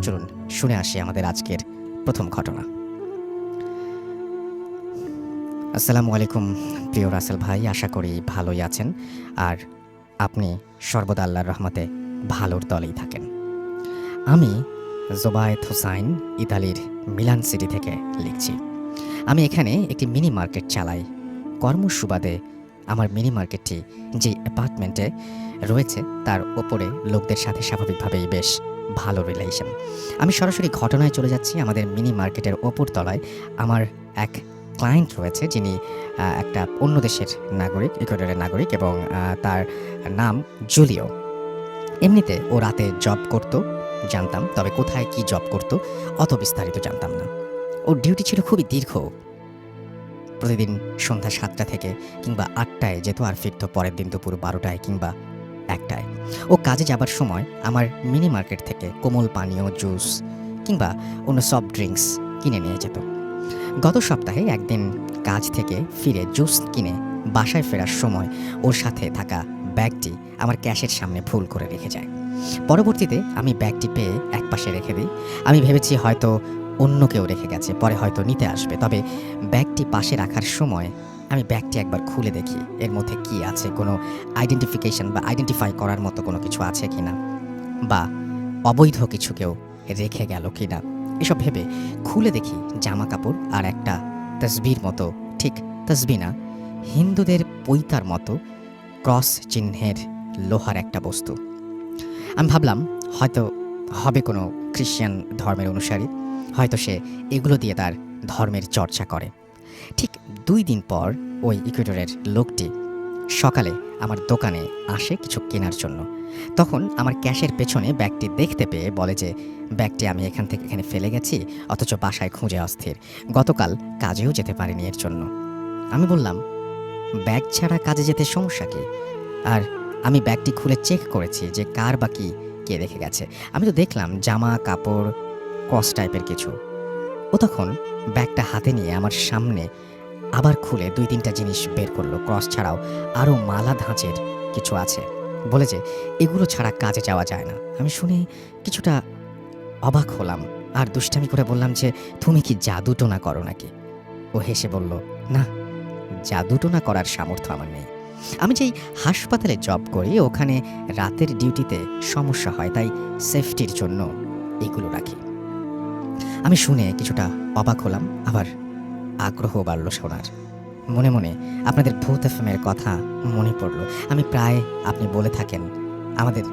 চলুন শুনে আসি আমাদের আজকের প্রথম ঘটনা। আসসালামু আলাইকুম প্রিয় রাসেল ভাই, আশা করি ভালোই আছেন আর আপনি সর্বদা আল্লাহর রহমতে ভালোর দলেই থাকেন। আমি জোবায়েদ হোসাইন ইতালির মিলান সিটি থেকে লিখছি। আমি এখানে একটি মিনি মার্কেট চালাই। কর্মসুবাদে আমার মিনি মার্কেটটি যে অ্যাপার্টমেন্টে রয়েছে তার ওপরে লোকদের সাথে স্বাভাবিকভাবেই বেশ ভালো রিলেশন। আমি সরাসরি ঘটনায় চলে যাচ্ছি। আমাদের মিনি মার্কেটের ওপর তলায় আমার এক ক্লায়েন্ট রয়েছে, যিনি একটা অন্য দেশের নাগরিক, ইকুয়েডরের নাগরিক, এবং তার নাম জুলিও। এমনিতে ও রাতে জব করত জানতাম, তবে কোথায় কি জব করত অত বিস্তারিত জানতাম না। ওর ডিউটি ছিল খুবই দীর্ঘ। প্রতিদিন সন্ধ্যা 7টা থেকে কিংবা 8টায় যেত আর ফিরত পরের দিন দুপুর 12টায় কিংবা 1টায়। ও কাজে যাবার সময় আমার মিনি মার্কেট থেকে কোমল পানীয়, জুস কিংবা অন্য সফট ড্রিঙ্কস কিনে নিয়ে যেত। গত সপ্তাহে একদিন কাজ থেকে ফিরে জুস কিনে বাসায় ফেরার সময় ওর সাথে থাকা ব্যাগটি আমার ক্যাশের সামনে ভুল করে রেখে যায়। পরবর্তীতে আমি ব্যাগটি পেয়ে একপাশে রেখে দিই। আমি ভেবেছি হয়তো অন্য কেউ রেখে গেছে, পরে হয়তো নিতে আসবে। তবে ব্যাগটি পাশে রাখার সময় আমি ব্যাগটি একবার খুলে দেখি এর মধ্যে কি আছে, কোনো আইডেন্টিফিকেশন বা আইডেন্টিফাই করার মতো কোনো কিছু আছে কিনা, বা অবৈধ কিছু কেউ রেখে গেল কিনা। এসব ভেবে খুলে দেখি জামা কাপড় আর একটা তসবির মতো, ঠিক তসবি না, হিন্দুদের পৈতার মতো ক্রস চিহ্নের লোহার একটা বস্তু। আমি ভাবলাম হয়তো হবে কোনো খ্রিশ্চান ধর্মের অনুসারী, হয়তো সে এগুলো দিয়ে তার ধর্মের চর্চা করে। ঠিক 2 দিন পর ওই ইকুয়েডরের লোকটি সকালে আমার দোকানে আসে কিছু কেনার জন্য। তখন আমার ক্যাশের পেছনে ব্যাগটি দেখতে পেয়ে বলে যে ব্যাগটি আমি এখান থেকে এখানে ফেলে গেছি, অথচ বাসায় খুঁজে অস্থির, গতকাল কাজেও যেতে পারিনি এর জন্য। আমি বললাম, ব্যাগ ছাড়া কাজে যেতে সমস্যা কি? আর আমি ব্যাগটি খুলে চেক করেছি যে কার বা কি কে রেখে গেছে। আমি তো দেখলাম জামা কাপড়, ক্রস টাইপের কিছু। ও তখন ব্যাগটা হাতে নিয়ে আমার সামনে আবার খুলে 2-3টা জিনিস বের করলো। ক্রস ছাড়াও আরও মালা ধাঁচের কিছু আছে, বলে যে এগুলো ছাড়া কাজে যাওয়া যায় না। আমি শুনে কিছুটা অবাক হলাম আর দুষ্টামি করে বললাম যে তুমি কি জাদুটোনা করো নাকি? ও হেসে বলল, না, জাদুটোনা করার সামর্থ্য আমার নেই। আমি যেই হাসপাতালে জব করি ওখানে রাতের ডিউটিতে সমস্যা হয়, তাই সেফটির জন্য এগুলো রাখি। আমি শুনে কিছুটা অবাক হলাম, আবার আগ্রহ বাড়ল শোনার। মনে মনে আপনাদের ভূত এফএমের কথা মনে পড়ল। আমি প্রায়, আপনি বলে থাকেন আমাদের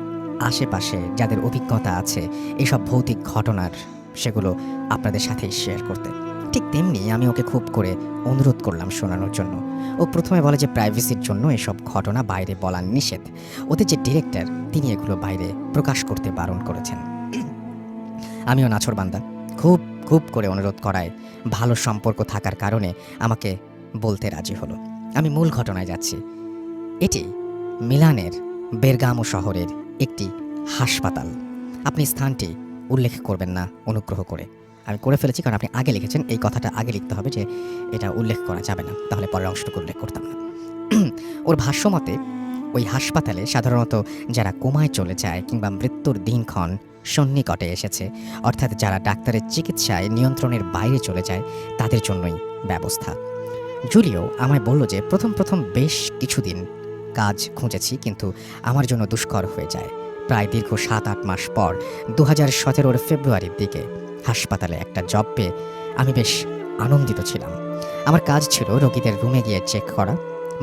আশেপাশে যাদের অভিজ্ঞতা আছে এইসব ভৌতিক ঘটনার, সেগুলো আপনাদের সাথে শেয়ার করতে। ঠিক তেমনি আমি ওকে খুব করে অনুরোধ করলাম শোনানোর জন্য। ও প্রথমে বলে যে প্রাইভেসির জন্য এসব ঘটনা বাইরে বলা নিষেধ। ওদের যে ডিরেক্টর তিনি এগুলো বাইরে প্রকাশ করতে বারণ করেছেন। আমিও নাছোড়বান্দা, খুব খুব করে অনুরোধ করায় ভালো সম্পর্ক থাকার কারণে আমাকে বলতে রাজি হলো। আমি মূল ঘটনায় যাচ্ছি। এটি মিলানের বেরগামো শহরের একটি হাসপাতাল। আপনি স্থানটি উল্লেখ করবেন না অনুগ্রহ করে। আমি করে ফেলেছি কারণ আপনি আগে লিখেছেন, এই কথাটা আগে লিখতে হবে যে এটা উল্লেখ করা যাবে না, তাহলে পরের অংশটুকু উল্লেখ করতাম না। ওর ভাষ্যমতে ওই হাসপাতালে সাধারণত যারা কোমায় চলে যায় কিংবা মৃত্যুর দিনক্ষণ সন্নিকটে এসেছে, অর্থাৎ যারা ডাক্তারের চিকিৎসায় নিয়ন্ত্রণের বাইরে চলে যায়, তাদের জন্যই ব্যবস্থা। জুলিও আমায় বলল যে প্রথম বেশ কিছুদিন কাজ খুঁজেছি, কিন্তু আমার জন্য দুষ্কর হয়ে যায়। প্রায় দীর্ঘ 7-8 মাস পর 2017 ফেব্রুয়ারির দিকে হাসপাতালে একটা জব পেয়ে আমি বেশ আনন্দিত ছিলাম। আমার কাজ ছিল রোগীদের রুমে গিয়ে চেক করা,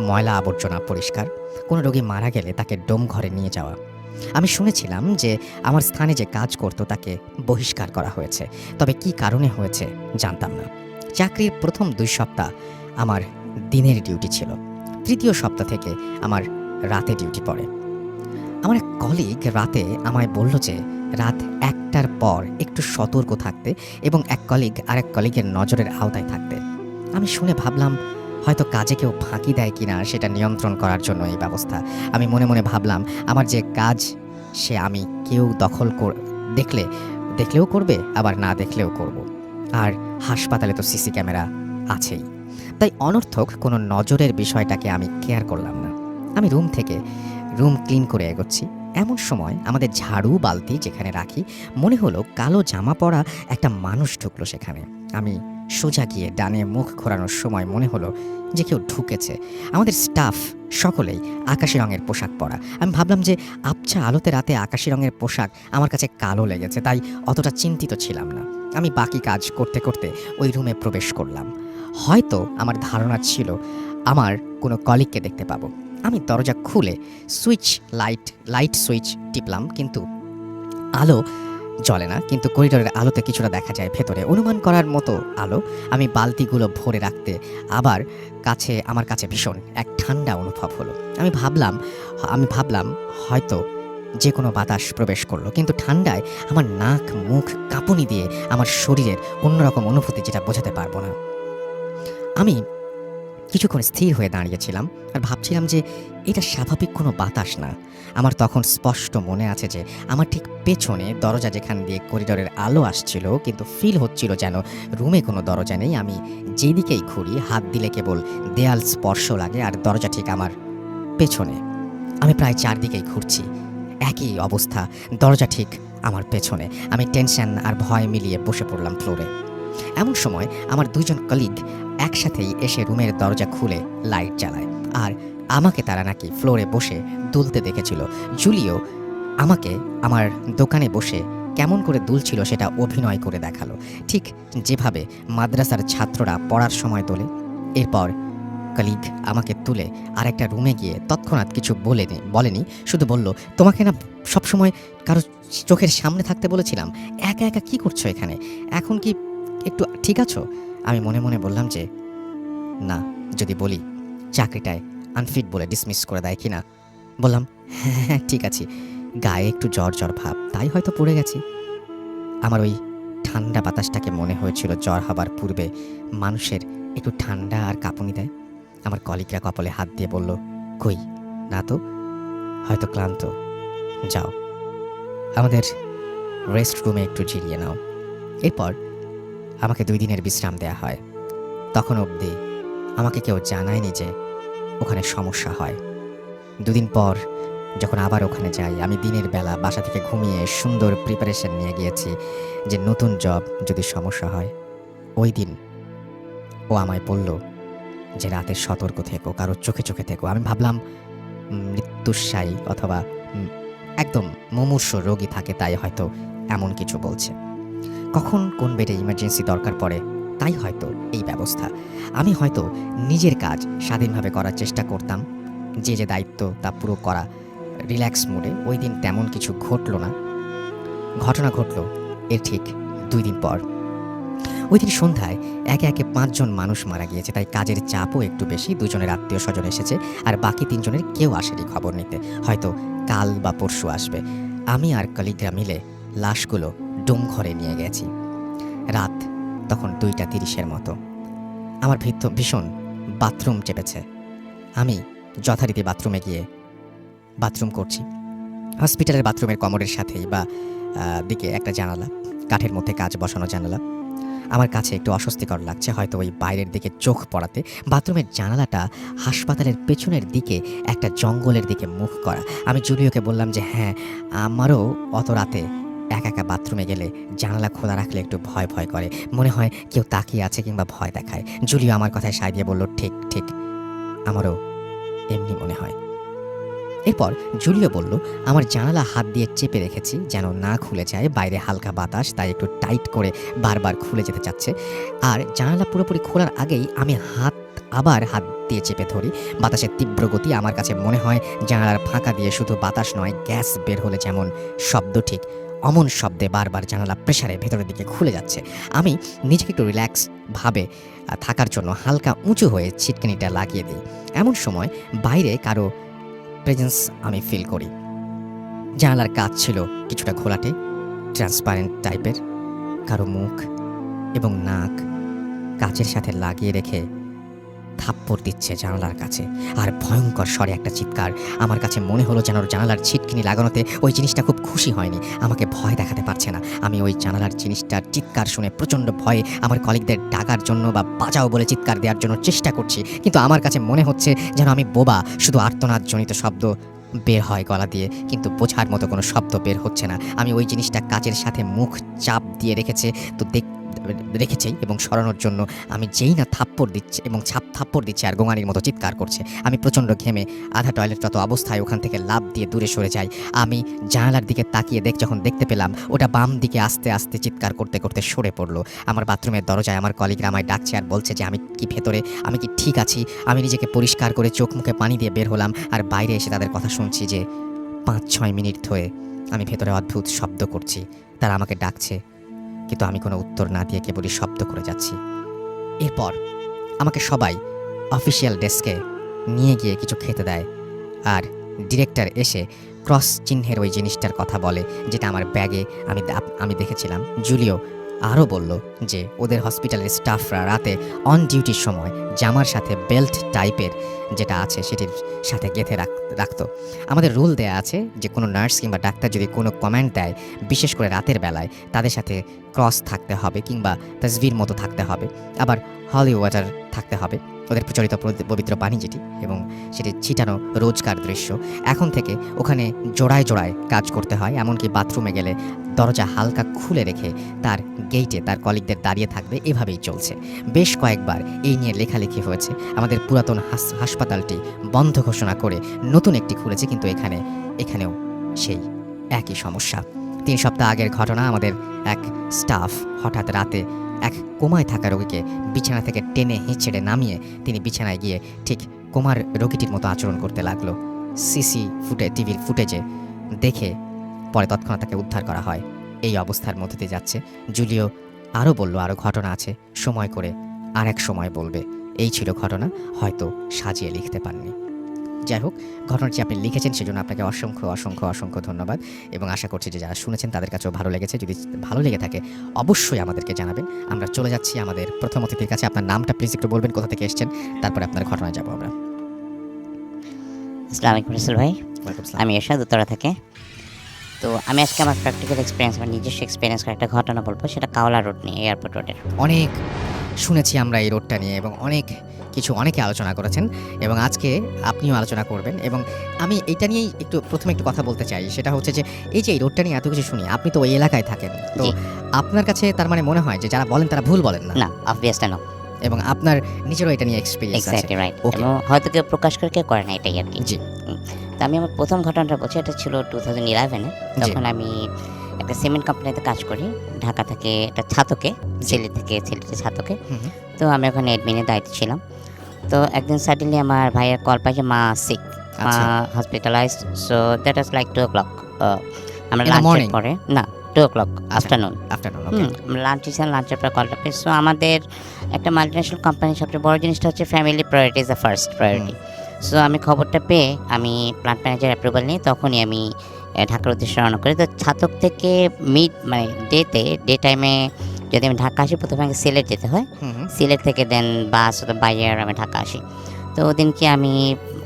ময়লা আবর্জনা পরিষ্কার, কোনো রোগী মারা গেলে তাকে ডোম ঘরে নিয়ে যাওয়া। আমি শুনেছিলাম যে আমার স্থানে যে কাজ করত তাকে বহিষ্কার করা হয়েছে, তবে কি কারণে হয়েছে জানতাম না। চাকরির প্রথম 2 সপ্তাহ আমার দিনের ডিউটি ছিল, 3য় সপ্তাহ থেকে আমার রাতে ডিউটি পড়ে। আমার এক কলিগ রাতে আমায় বলল যে রাত 1টার পর একটু সতর্ক থাকতে এবং এক কলিগ আরেক কলিগের নজরের আওতায় থাকতে। আমি শুনে ভাবলাম হয়তো কাজে কেউ ফাঁকি দেয় কিনা সেটা নিয়ন্ত্রণ করার জন্য এই ব্যবস্থা। আমি মনে মনে ভাবলাম আমার যে কাজ সে আমি কেউ দেখলেও করবে, আবার না দেখলেও করব। আর হাসপাতালে তো সিসি ক্যামেরা আছেই, তাই অনর্থক কোনো নজরের বিষয়টাকে আমি কেয়ার করলাম না। আমি রুম ক্লিন করে এগোচ্ছি। এমন সময় আমাদের ঝাড়ু বালতি যেখানে রাখি মনে হলো কালো জামা পরা একটা মানুষ ঢুকলো সেখানে। আমি সোজা গিয়ে ডানে মুখ ঘোরানোর সময় মনে হলো যে কেউ ঢুকেছে। আমাদের স্টাফ সকলেই আকাশি রঙের পোশাক পরা। আমি ভাবলাম যে আবছা আলোতে রাতে আকাশি রঙের পোশাক আমার কাছে কালো লেগেছে, তাই অতটা চিন্তিত ছিলাম না। আমি বাকি কাজ করতে করতে ওই রুমে প্রবেশ করলাম। হয়তো আমার ধারণা ছিল আমার কোনো কলিগকে দেখতে পাবো। আমি দরজা খুলে লাইট সুইচ টিপলাম, কিন্তু আলো জ্বলে না। কিন্তু করিডোরের আলোতে কিছুটা দেখা যায় ভেতরে, অনুমান করার মতো আলো। আমি বালতিগুলো ভরে রাখতে আমার কাছে ভীষণ এক ঠান্ডা অনুভব হলো। আমি ভাবলাম হয়তো যে কোনো বাতাস প্রবেশ করলো, কিন্তু ঠান্ডায় আমার নাক মুখ কাঁপুনি দিয়ে আমার শরীরের অন্যরকম অনুভূতি, যেটা বোঝাতে পারবো না। আমি কিছুক্ষণ স্থির হয়ে দাঁড়িয়েছিলাম আর ভাবছিলাম যে এটা স্বাভাবিক কোনো বাতাস না। আমার তখন স্পষ্ট মনে আছে যে আমার ঠিক পেছনে দরজা, যেখান দিয়ে করিডোরের আলো আসছিল, কিন্তু ফিল হচ্ছিল যেন রুমে কোনো দরজা নেই। আমি যেদিকেই ঘুরি হাত দিলে কেবল দেয়াল স্পর্শ লাগে, আর দরজা ঠিক আমার পেছনে। আমি প্রায় চারদিকেই ঘুরছি, একই অবস্থা, দরজা ঠিক আমার পেছনে। আমি টেনশন আর ভয় মিলিয়ে বসে পড়লাম ফ্লোরে। এমন সময় আমার দুইজন কলিগ একসাথেই এসে রুমের দরজা খুলে লাইট জ্বালায়, আর আমাকে তারা নাকি ফ্লোরে বসে দুলতে দেখেছিল। জুলিও আমাকে আমার দোকানে বসে কেমন করে দুলছিল সেটা অভিনয় করে দেখালো, ঠিক যেভাবে মাদ্রাসার ছাত্ররা পড়ার সময় তোলে। এরপর কলিগ আমাকে তুলে আরেকটা রুমে গিয়ে তৎক্ষণাৎ কিছু বলেনি, শুধু বলল, তোমাকে না সবসময় কারো চোখের সামনে থাকতে বলেছিলাম, একা একা কি করছো এখানে? এখন কি একটু ঠিক আছো? আমি মনে মনে বললাম যে না, যদি বলি চাকরিটায় আনফিট বলে ডিসমিস করে দেয় কিনা। বললাম হ্যাঁ ঠিক আছে, গায়ে একটু জ্বর জ্বর ভাব, তাই হয়তো পড়ে গেছি। আমার ওই ঠান্ডা বাতাসটাকে মনে হয়েছিল জ্বর হবার পূর্বে মানুষের একটু ঠান্ডা আর কাঁপুনি দেয়। আমার কলিগরা কপালে হাত দিয়ে বলল, কই না তো, হয়তো ক্লান্ত, যাও আমাদের রেস্ট রুমে একটু জিরিয়ে নাও। এরপর আমাকে 2 দিনের বিশ্রাম দেয়া হয়। তখন অবধি আমাকে কেউ জানায়নি যে ওখানে সমস্যা হয়। 2 দিন পর যখন আবার ওখানে যাই, আমি দিনের বেলা বাসা থেকে ঘুমিয়ে সুন্দর প্রিপারেশন নিয়ে গিয়েছি যে নতুন জব যদি সমস্যা হয়। ওই দিন ও আমায় বলল যে রাতে সতর্ক থেকো, কারো চোখে চোখে থেকো। আমি ভাবলাম মৃত্যুশায়ী অথবা একদম মুমূর্ষ রোগী থাকে, তাই হয়তো এমন কিছু বলছে। কখন কোন বেডে ইমার্জেন্সি দরকার পড়ে, তাই হয়তো এই ব্যবস্থা। আমি হয়তো নিজের কাজ স্বাধীনভাবে করার চেষ্টা করতাম, যে দায়িত্ব তা পুরো করা রিল্যাক্স মুডে। ওই দিন তেমন কিছু ঘটল না। ঘটনা ঘটল এর ঠিক 2 দিন পর। ওই দিন সন্ধ্যায় একে একে 5 জন মানুষ মারা গিয়েছে, তাই কাজের চাপও একটু বেশি। 2 জনের আত্মীয় স্বজন এসেছে, আর বাকি 3 জনের কেউ আসেনি খবর নিতে, হয়তো কাল বা পরশু আসবে। আমি আর কলিগরা মিলে লাশগুলো ডোম ঘরে নিয়ে গেছি। রাত তখন 2:30 মতো। আমার ভীষণ বাথরুম চেপেছে। আমি যথারীতি বাথরুমে গিয়ে বাথরুম করছি। হসপিটালের বাথরুমের কমোডের সাথেই দিকে একটা জানালা, কাঠের মধ্যে কাচ বসানো জানালা। আমার কাছে একটু অস্বস্তিকর লাগছে, হয়তো ওই বাইরের দিকে চোখ পড়াতে। বাথরুমের জানালাটা হাসপাতালের পেছনের দিকে একটা জঙ্গলের দিকে মুখ করা। আমি জুলিওকে বললাম যে হ্যাঁ, আমারও অত রাতে একা একা বাথরুমে গেলে জানালা খোলা রাখলে একটু ভয় ভয় করে, মনে হয় কেউ তাকিয়ে আছে কিংবা ভয় দেখায়। জুলিও আমার কথায় সায় দিয়ে বলল, ঠিক ঠিক, আমারও এমনি মনে হয়। এরপর জুলিও বলল, আমার জানালা হাত দিয়ে চেপে রেখেছি যেন না খুলে যায়, বাইরে হালকা বাতাস, তাই একটু টাইট করে বারবার খুলে যেতে চাচ্ছে। আর জানালা পুরোপুরি খোলার আগেই আমি আবার হাত দিয়ে চেপে ধরি। বাতাসের তীব্র গতি, আমার কাছে মনে হয় জানালার ফাঁকা দিয়ে শুধু বাতাস নয়, গ্যাস বের হলে যেমন শব্দ, ঠিক অমন শব্দে বারবার জানালা প্রেসারে ভেতরের দিকে খুলে যাচ্ছে। আমি নিজেকে একটু রিল্যাক্স ভাবে থাকার জন্য হালকা উঁচু হয়ে ছিটকিনিটা লাগিয়ে দিই। এমন সময় বাইরে কারো প্রেজেন্স আমি ফিল করি। জানালার কাচ ছিল কিছুটা ঘোলাটে, ট্রান্সপারেন্ট টাইপের। কারো মুখ এবং নাক কাচের সাথে লাগিয়ে রেখে থাপ্পড় দিচ্ছে জানালার কাছে, আর ভয়ঙ্কর স্বরে একটা চিৎকার। আমার কাছে মনে হলো যেন জানালার ছিটকিনি লাগানোতে ওই জিনিসটা খুব খুশি হয়নি, আমাকে ভয় দেখাতে পারছে না। আমি ওই জানালার জিনিসটার চিৎকার শুনে প্রচণ্ড ভয়ে আমার কলিগদের ডাকার জন্য বা বাঁচাও বলে চিৎকার দেওয়ার জন্য চেষ্টা করছি, কিন্তু আমার কাছে মনে হচ্ছে যেন আমি বোবা। শুধু আর্তনাদজনিত শব্দ বের হয় গলা দিয়ে, কিন্তু বোঝার মতো কোনো শব্দ বের হচ্ছে না। আমি ওই জিনিসটা কাচের সাথে মুখ চাপ দিয়ে তো রেখেছেই, এবং সরানোর জন্য আমি যেই না থাপ্পড় দিচ্ছে এবং থাপ্পড় দিচ্ছে আর গোঙানির মতো চিৎকার করছে। আমি প্রচণ্ড ঘেমে আধা টয়লেটরত অবস্থায় ওখান থেকে লাফ দিয়ে দূরে সরে যাই। আমি জানালার দিকে তাকিয়ে যখন দেখতে পেলাম ওটা বাম দিকে আস্তে আস্তে চিৎকার করতে করতে সরে পড়লো। আমার বাথরুমের দরজায় আমার কলিগরা আমায় ডাকছে আর বলছে যে আমি কি ভেতরে, আমি কি ঠিক আছি। আমি নিজেকে পরিষ্কার করে চোখ মুখে পানি দিয়ে বের হলাম, আর বাইরে এসে তাদের কথা শুনছি যে 5-6 মিনিট ধরে আমি ভেতরে অদ্ভুত শব্দ করছি। তারা আমাকে ডাকছে, কিন্তু আমি কোনো উত্তর না দিয়ে কেবলই শব্দ করে যাচ্ছি। এরপর আমাকে সবাই অফিসিয়াল ডেস্কে নিয়ে গিয়ে কিছু খেতে দেয়, আর ডিরেক্টর এসে ক্রস চিহ্নের ওই জিনিসটার কথা বলে, যেটা আমার ব্যাগে আমি দেখেছিলাম। জুলিও আরও বলল যে ওদের হসপিটালের স্টাফরা রাতে অন ডিউটির সময় জামার সাথে বেল্ট টাইপের যেটা আছে সেটির সাথে গেঁথে রাখতো। আমাদের রুল দেয়া আছে যে কোনো নার্স কিংবা ডাক্তার যদি কোনো কমেন্ট দেয়, বিশেষ করে রাতের বেলায়, তাদের সাথে ক্রস থাকতে হবে কিংবা তাসবির মতো থাকতে হবে, আবার হলি ওয়াটার থাকতে হবে, ওদের প্রচলিত পবিত্র পানি যেটি, এবং সেটি ছিটানো রোজকার দৃশ্য। এখন থেকে ওখানে জোড়ায় জোড়ায় কাজ করতে হয়, এমনকি বাথরুমে গেলে দরজা হালকা খুলে রেখে তার গেইটে তার কলিগদের দাঁড়িয়ে থাকবে। এভাবেই চলছে। বেশ কয়েকবার এই নিয়ে লেখালেখি হয়েছে। আমাদের পুরাতন হাসপাতালটি বন্ধ ঘোষণা করে নতুন একটি খুলেছে, কিন্তু এখানেও সেই একই সমস্যা। 3 সপ্তাহ আগের ঘটনা, আমাদের এক স্টাফ হঠাৎ রাতে এক কোমায় থাকা রোগীকে বিছানা থেকে টেনে হিঁচড়ে নামিয়ে তিনি বিছানায় গিয়ে ঠিক কোমার রোগীটির মতো আচরণ করতে লাগলো। টিভির ফুটেজে দেখে পরে তৎক্ষণাৎ তাকে উদ্ধার করা হয়। এই অবস্থার মধ্যে দিয়ে যাচ্ছে। জুলিও আরও বলল আরও ঘটনা আছে, সময় করে আর এক সময় বলবে। এই ছিল ঘটনা, হয়তো সাজিয়ে লিখতে পারেননি। যাই হোক, ঘটনাটি আপনি লিখেছেন সেজন্য আপনাকে অসংখ্য অসংখ্য অসংখ্য ধন্যবাদ, এবং আশা করছি যে যারা শুনেছেন তাদের কাছেও ভালো লেগেছে। যদি ভালো লেগে থাকে অবশ্যই আমাদেরকে জানাবেন। আমরা চলে যাচ্ছি আমাদের প্রথম অতিথির কাছে। আপনার নামটা প্লিজ একটু বলবেন, কোথা থেকে এসেছেন, তারপরে আপনার ঘটনায় যাবো আমরা। আসসালামু আলাইকুম রাসেল ভাই, ওয়েলকাম। আমি এরশাদ, উত্তরা থেকে। তো আমি আজকে আমার প্র্যাকটিক্যাল এক্সপিরিয়েন্স, আমার নিজস্ব এক্সপিরিয়েন্স একটা ঘটনা বলবো, সেটা কাওলা রোড নিয়ে, এয়ারপোর্ট রোডের। অনেক শুনেছি আমরা এই রোডটা নিয়ে, এবং অনেকে আলোচনা করেছেন, এবং আজকে আপনিও আলোচনা করবেন। এবং আমি এইটা নিয়েই প্রথমে একটু কথা বলতে চাই। সেটা হচ্ছে যে এই যে এই রোডটা নিয়ে এত কিছু শুনি, আপনি তো ওই এলাকায় থাকেন, তো আপনার কাছে তার মানে মনে হয় যে যারা বলেন তারা ভুল বলেন না? না, অবভিয়াসলি না। এবং আপনার নিজেরও এটা নিয়ে এক্সপেরিয়েন্স আছে। Exactly right. এবং হয়তো কেউ প্রকাশ করে কেউ করে না, এটাই আর কি। জি। তো আমি আমার প্রথম ঘটনাটা বলছি, এটা ছিল 2011-এ। তখন আমি একটা সিমেন্ট কোম্পানিতে কাজ করি, ঢাকা থেকে একটা ছাতকে, সিলেটে ছাতকে। তো আমি ওখানে অ্যাডমিনের দায়িত্বে ছিলাম। তো একদিন সাডেনলি আমার ভাইয়ের কল পাই যে মা সিক, মা hospitalised. So that was like 2 o'clock। আমরা লাঞ্চের পরে, না 2 o'clock আফটারনুন, আমরা লাঞ্চের পরে কলটা পেয়ে। সো আমাদের একটা মাল্টিন্যাশনাল কোম্পানির সবচেয়ে বড় জিনিসটা হচ্ছে family priority is the first priority. So আমি খবরটা পেয়ে আমি প্ল্যান্ট ম্যানেজার অ্যাপ্রুভাল নিয়ে তখনই আমি ঢাকার উদ্দেশ্যে রওনা করি। তো ছাতক থেকে ডে টাইমে যদি আমি ঢাকা আসি, প্রথমে আগে সিলেট যেতে হয়, সিলেট থেকে দেন বাস বাই এয়ার আমি ঢাকা আসি। তো ওদিনকে আমি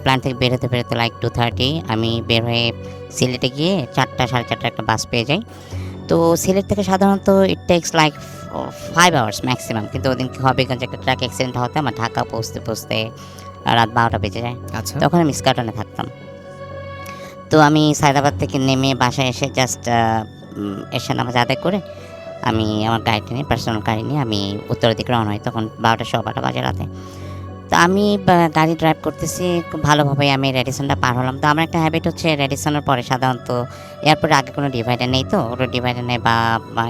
প্ল্যান থেকে বেরোতে লাইক 2:30 আমি বের হয়ে সিলেটে গিয়ে 4টা সাড়ে 4টা একটা বাস পেয়ে যাই। তো সিলেট থেকে সাধারণত it takes like 5 hours maximum, কিন্তু ওদিনকে হবিগঞ্জে একটা ট্রাক অ্যাক্সিডেন্ট হতে আমার ঢাকা পৌঁছতে রাত 12টা বেজে যায়। তখন আমি ইস্কাটনে থাকতাম। তো আমি সায়দাবাদ থেকে নেমে বাসায় এসে জাস্ট এসে নামাজ আদায় করে আমি আমার গাড়িটা নিয়ে, পার্সোনাল গাড়ি নিয়ে আমি উত্তরের দিকে রওনা হই। তখন 12টা বাজে রাতে। তো আমি গাড়ি ড্রাইভ করতেছি খুব ভালোভাবে, আমি রেডিসনটা পার হলাম। তো আমার একটা হ্যাবিট হচ্ছে, রেডিসনের পরে সাধারণত এয়ারপোর্টে আগে কোনো ডিভাইডার নেই, তো ওটা ডিভাইডার নেই বা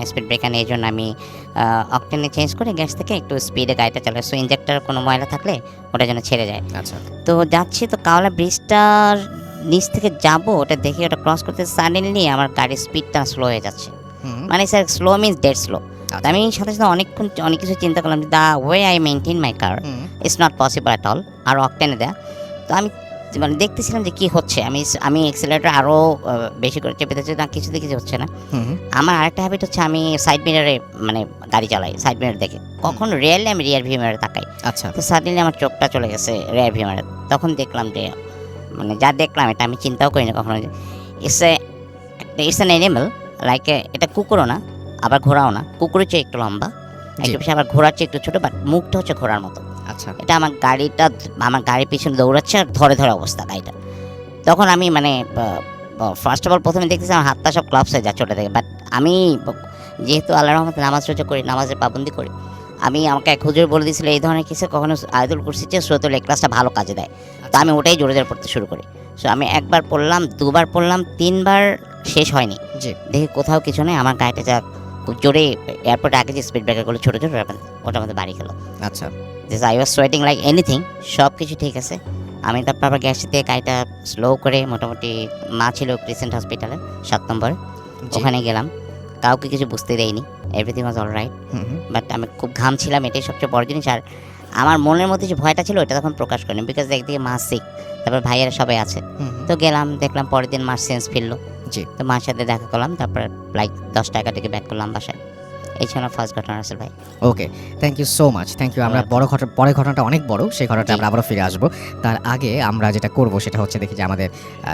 স্পিড ব্রেকার নেই, এই জন্য আমি অকটেনে চেঞ্জ করে গ্যাস থেকে একটু স্পিডে গাড়িটা চালাই। সো ইঞ্জেক্টর কোনো ময়লা থাকলে ওটা যেন ছেড়ে যায়। আচ্ছা। তো যাচ্ছি, তো কাওলা ব্রিজটার নিচ থেকে যাবো, ওটা দেখে ওটা ক্রস করতে সাডেনলি আমার গাড়ির স্পিডটা স্লো হয়ে যাচ্ছে। মানে sir, slow means dead slow. আমি সাথে অনেক কিছু চিন্তা করলাম, the way I maintain my car it's not possible at all আর অকটেনে দেয়া। তো আমি দেখতেছিলাম যে কী হচ্ছে। আমি এক্সেলারেটর আরও বেশি করে চেপে দিচ্ছি, না কিছু হচ্ছে না। আমার আরেকটা হ্যাবিট হচ্ছে, আমি সাইড মিরারে গাড়ি চালাই, সাইড মিরার দেখে। কখন রিয়েলি আমি রিয়ার ভিউ মিরারে তাকাই। আচ্ছা। তো সাডেনলি আমার চোখটা চলে গেছে রিয়ার ভিউ মিরারে। তখন দেখলাম যে যা দেখলাম এটা আমি চিন্তাও করি না কখনো। ইটস অ্যান অ্যানিমেল, লাইক এটা কুকুরও না আবার ঘোড়াও না, কুকুরের চেয়ে একটু লম্বা, একটু বেশি, আবার ঘোড়ার চেয়ে একটু ছোটো, বাট মুখটা হচ্ছে ঘোড়ার মতো। আচ্ছা। এটা আমার গাড়ির পিছনে দৌড়াচ্ছে আর ধরে অবস্থা গাড়িটা। তখন আমি মানে ফার্স্ট অফ অল প্রথমে দেখতেছি আমার হাতটা সব ক্লাবস হয়ে যাচ্ছে ওটা থেকে। বাট আমি যেহেতু আল্লাহর রহমতে নামাজ রোজা করি, নামাজের পাবন্দি করি, আমি এক হুজুর বলে দিয়েছিল এই ধরনের কিছু কখনো আয়াতুল কুরসির চেয়ে সূরাতুল ইখলাসটা ভালো কাজে দেয়। তো আমি ওটাই জোরে জোরে পড়তে শুরু করি। সো আমি একবার পড়লাম, দুবার পড়লাম, 3 বার শেষ হয়নি। জি। দেখি কোথাও কিছু নেই, আমার গাড়িটা যা খুব জোরে এয়ারপোর্টে আগে যে স্পিড ব্রেকারগুলো ছোটো ছোটো ওটার মধ্যে বাড়ি খেলো। আচ্ছা। I was sweating like anything, সব কিছু ঠিক আছে। আমি তারপর আবার গ্যাস দিয়ে গাড়িটা স্লো করে মোটামুটি মা ছিল ক্রিসেন্ট হসপিটালে 7 নম্বর, জি। ওখানে গেলাম। কাউকে কিছু বুঝতে দেয়নি, everything was all right. But আমি খুব ঘামছিলাম, এটাই সবচেয়ে বড় জিনিস। আর আমার মনের মধ্যে যে ভয়টা ছিল ওটা তখন প্রকাশ করিনি, বিকজ একদিকে মা সিক, তারপর ভাইয়েরা সবাই আছে। তো গেলাম, দেখলাম পরের দিন মার সেন্স ফিরলো। জি। তো মার সাথে দেখা করলাম, তারপর লাইক 10 টাকা থেকে ব্যাক করলাম বাসায়। এই ছিল ফার্স্ট ঘটনা রাসেল ভাই। Okay, thank you so much, thank you. আমরা পরের ঘটনাটা অনেক বড়, সেই ঘটনাটা জি। আমরা আবারও ফিরে আসবো। তার আগে আমরা যেটা করব সেটা হচ্ছে দেখি যে আমাদের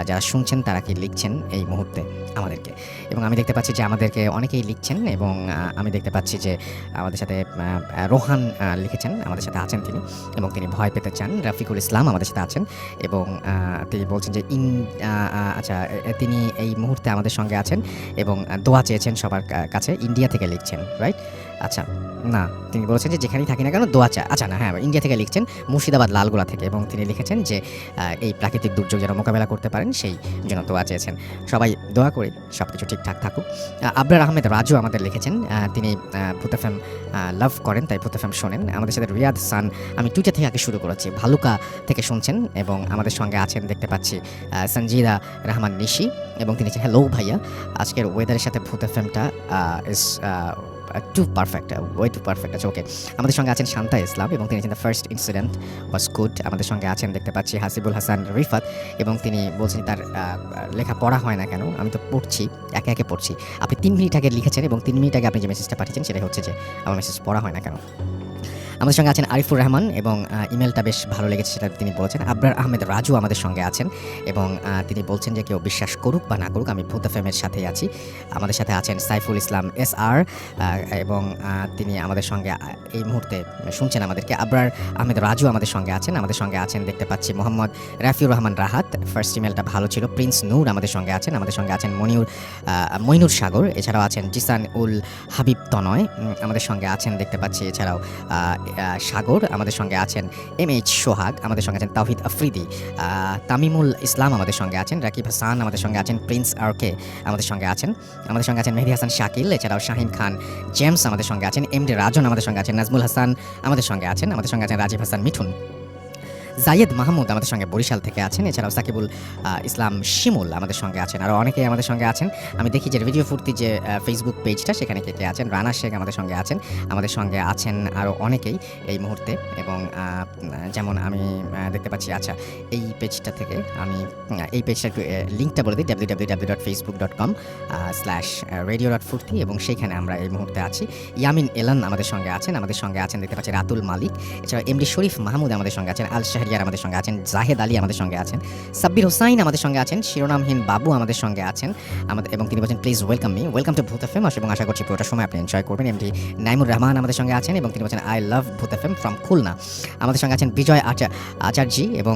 যারা শুনছেন তারা কি লিখছেন এই মুহূর্তে আমাদেরকে। এবং আমি দেখতে পাচ্ছি যে আমাদেরকে অনেকেই লিখছেন, এবং আমি দেখতে পাচ্ছি যে আমাদের সাথে রোহান লিখেছেন, আমাদের সাথে আছেন তিনি, এবং তিনি ভয় পেতে চান। রাফিকুল ইসলাম আমাদের সাথে আছেন, এবং তিনি বলছেন যে আচ্ছা, তিনি এই মুহূর্তে আমাদের সঙ্গে আছেন এবং দোয়া চেয়েছেন সবার কাছে। ইন্ডিয়া থেকে লিখছেন, রাইট? আচ্ছা, না, তিনি বলেছেন যে যেখানেই থাকি না কেন দোয়া চায়। আচ্ছা, না, হ্যাঁ, ইন্ডিয়া থেকে লিখছেন, মুর্শিদাবাদ লালগোলা থেকে, এবং তিনি লিখেছেন যে এই প্রাকৃতিক দুর্যোগ যেন মোকাবেলা করতে পারেন সেই জন্য দোয়া চেয়েছেন। সবাই দোয়া করি সব কিছু ঠিকঠাক থাকুক। আবরার আহমেদ রাজু আমাদের লিখেছেন, তিনি ভূত এফএম লাভ করেন, তাই ভূত এফএম শোনেন। আমাদের সাথে রিয়াদ সান, আমি টুইটার থেকে আগে শুরু করেছি, ভালুকা থেকে শুনছেন, এবং আমাদের সঙ্গে আছেন দেখতে পাচ্ছি সঞ্জিদা রহমান নিশি, এবং তিনি হ্যালো ভাইয়া, আজকের ওয়েদারের সাথে ভূত এফএমটা is too perfect, way too perfect. আচ্ছা, ওকে। আমাদের সঙ্গে আছেন শান্তা ইসলাম, এবং তিনি the first incident was good. আমাদের সঙ্গে আছেন দেখতে পাচ্ছি হাসিবুল হাসান রিফাত, এবং তিনি বলছেন তার লেখা পড়া হয় না কেন। আমি তো পড়ছি, একে একে পড়ছি। আপনি 3 মিনিট আগে লিখেছেন, এবং 3 মিনিট আগে আপনি যে মেসেজটা পাঠিয়েছেন সেটাই হচ্ছে যে আমার মেসেজ পড়া হয় না কেন। আমাদের সঙ্গে আছেন আরিফুর রহমান, এবং ইমেলটা বেশ ভালো লেগেছে সেটা তিনি বলেছেন। আবরার আহমেদ রাজু আমাদের সঙ্গে আছেন, এবং তিনি বলছেন যে কেউ বিশ্বাস করুক বা না করুক আমি ভূত এফএমের সাথেই আছি। আমাদের সাথে আছেন সাইফুল ইসলাম SR, এবং তিনি আমাদের সঙ্গে এই মুহূর্তে শুনছেন আমাদেরকে। আবরার আহমেদ রাজু আমাদের সঙ্গে আছেন। আমাদের সঙ্গে আছেন দেখতে পাচ্ছি মোহাম্মদ রাফিউর রহমান রাহাত, ফার্স্ট ইমেলটা ভালো ছিল। প্রিন্স নূর আমাদের সঙ্গে আছেন। আমাদের সঙ্গে আছেন মইনুর সাগর, এছাড়াও আছেন জিসান উল হাবিব তনয়, আমাদের সঙ্গে আছেন দেখতে পাচ্ছি। এছাড়াও সাগর আমাদের সঙ্গে আছেন, MH সোহাগ আমাদের সঙ্গে আছেন, তাওহিদ আফ্রিদি, তামিমুল ইসলাম আমাদের সঙ্গে আছেন, রাকিব হাসান আমাদের সঙ্গে আছেন, প্রিন্স RK আমাদের সঙ্গে আছেন, আমাদের সঙ্গে আছেন মেহেদি হাসান শাকিল, এছাড়াও শাহিন খান জেমস আমাদের সঙ্গে আছেন, MD রাজন আমাদের সঙ্গে আছেন, নাজমুল হাসান আমাদের সঙ্গে আছেন, আমাদের সঙ্গে আছেন রাজীব হাসান মিঠুন, জায়েদ মাহমুদ আমাদের সঙ্গে বরিশাল থেকে আছেন, এছাড়াও সাকিবুল ইসলাম শিমুল আমাদের সঙ্গে আছেন, আরও অনেকেই আমাদের সঙ্গে আছেন। আমি দেখি যে ভিডিও ফুর্তি যে ফেসবুক পেজটা, সেখানে কে কে আছেন। রানা শেখ আমাদের সঙ্গে আছেন, আমাদের সঙ্গে আছেন আরও অনেকেই এই মুহূর্তে, এবং যেমন আমি দেখতে পাচ্ছি। আচ্ছা, এই পেজটা থেকে আমি এই পেজটার লিঙ্কটা বলে দিই, www.facebook.com/radio.furti, এবং সেইখানে আমরা এই মুহূর্তে আছি। ইয়ামিন এলান আমাদের সঙ্গে আছেন, আমাদের সঙ্গে আছেন দেখতে পাচ্ছি রাতুল মালিক, এছাড়াও MD শরীফ মাহমুদ আমাদের সঙ্গে আছেন, আল শাহরিয়ার আমাদের সঙ্গে আছেন, জাহেদ আলী আমাদের সঙ্গে আছেন, সাব্বির হোসাইন আমাদের সঙ্গে আছেন, শিরোনামহীন বাবু আমাদের সঙ্গে আছেন এবং তিনি বলছেন please welcome me, welcome to ভূত এফএম, এবং আশা করছি পুরোটা সময় আপনি এনজয় করবেন। MD নাইমুর রহমান আমাদের সঙ্গে আছেন, এবং তিনি বলছেন আই লাভ ভূত এফএম ফ্রম খুলনা। আমাদের সঙ্গে আছেন বিজয় আচার্যি, এবং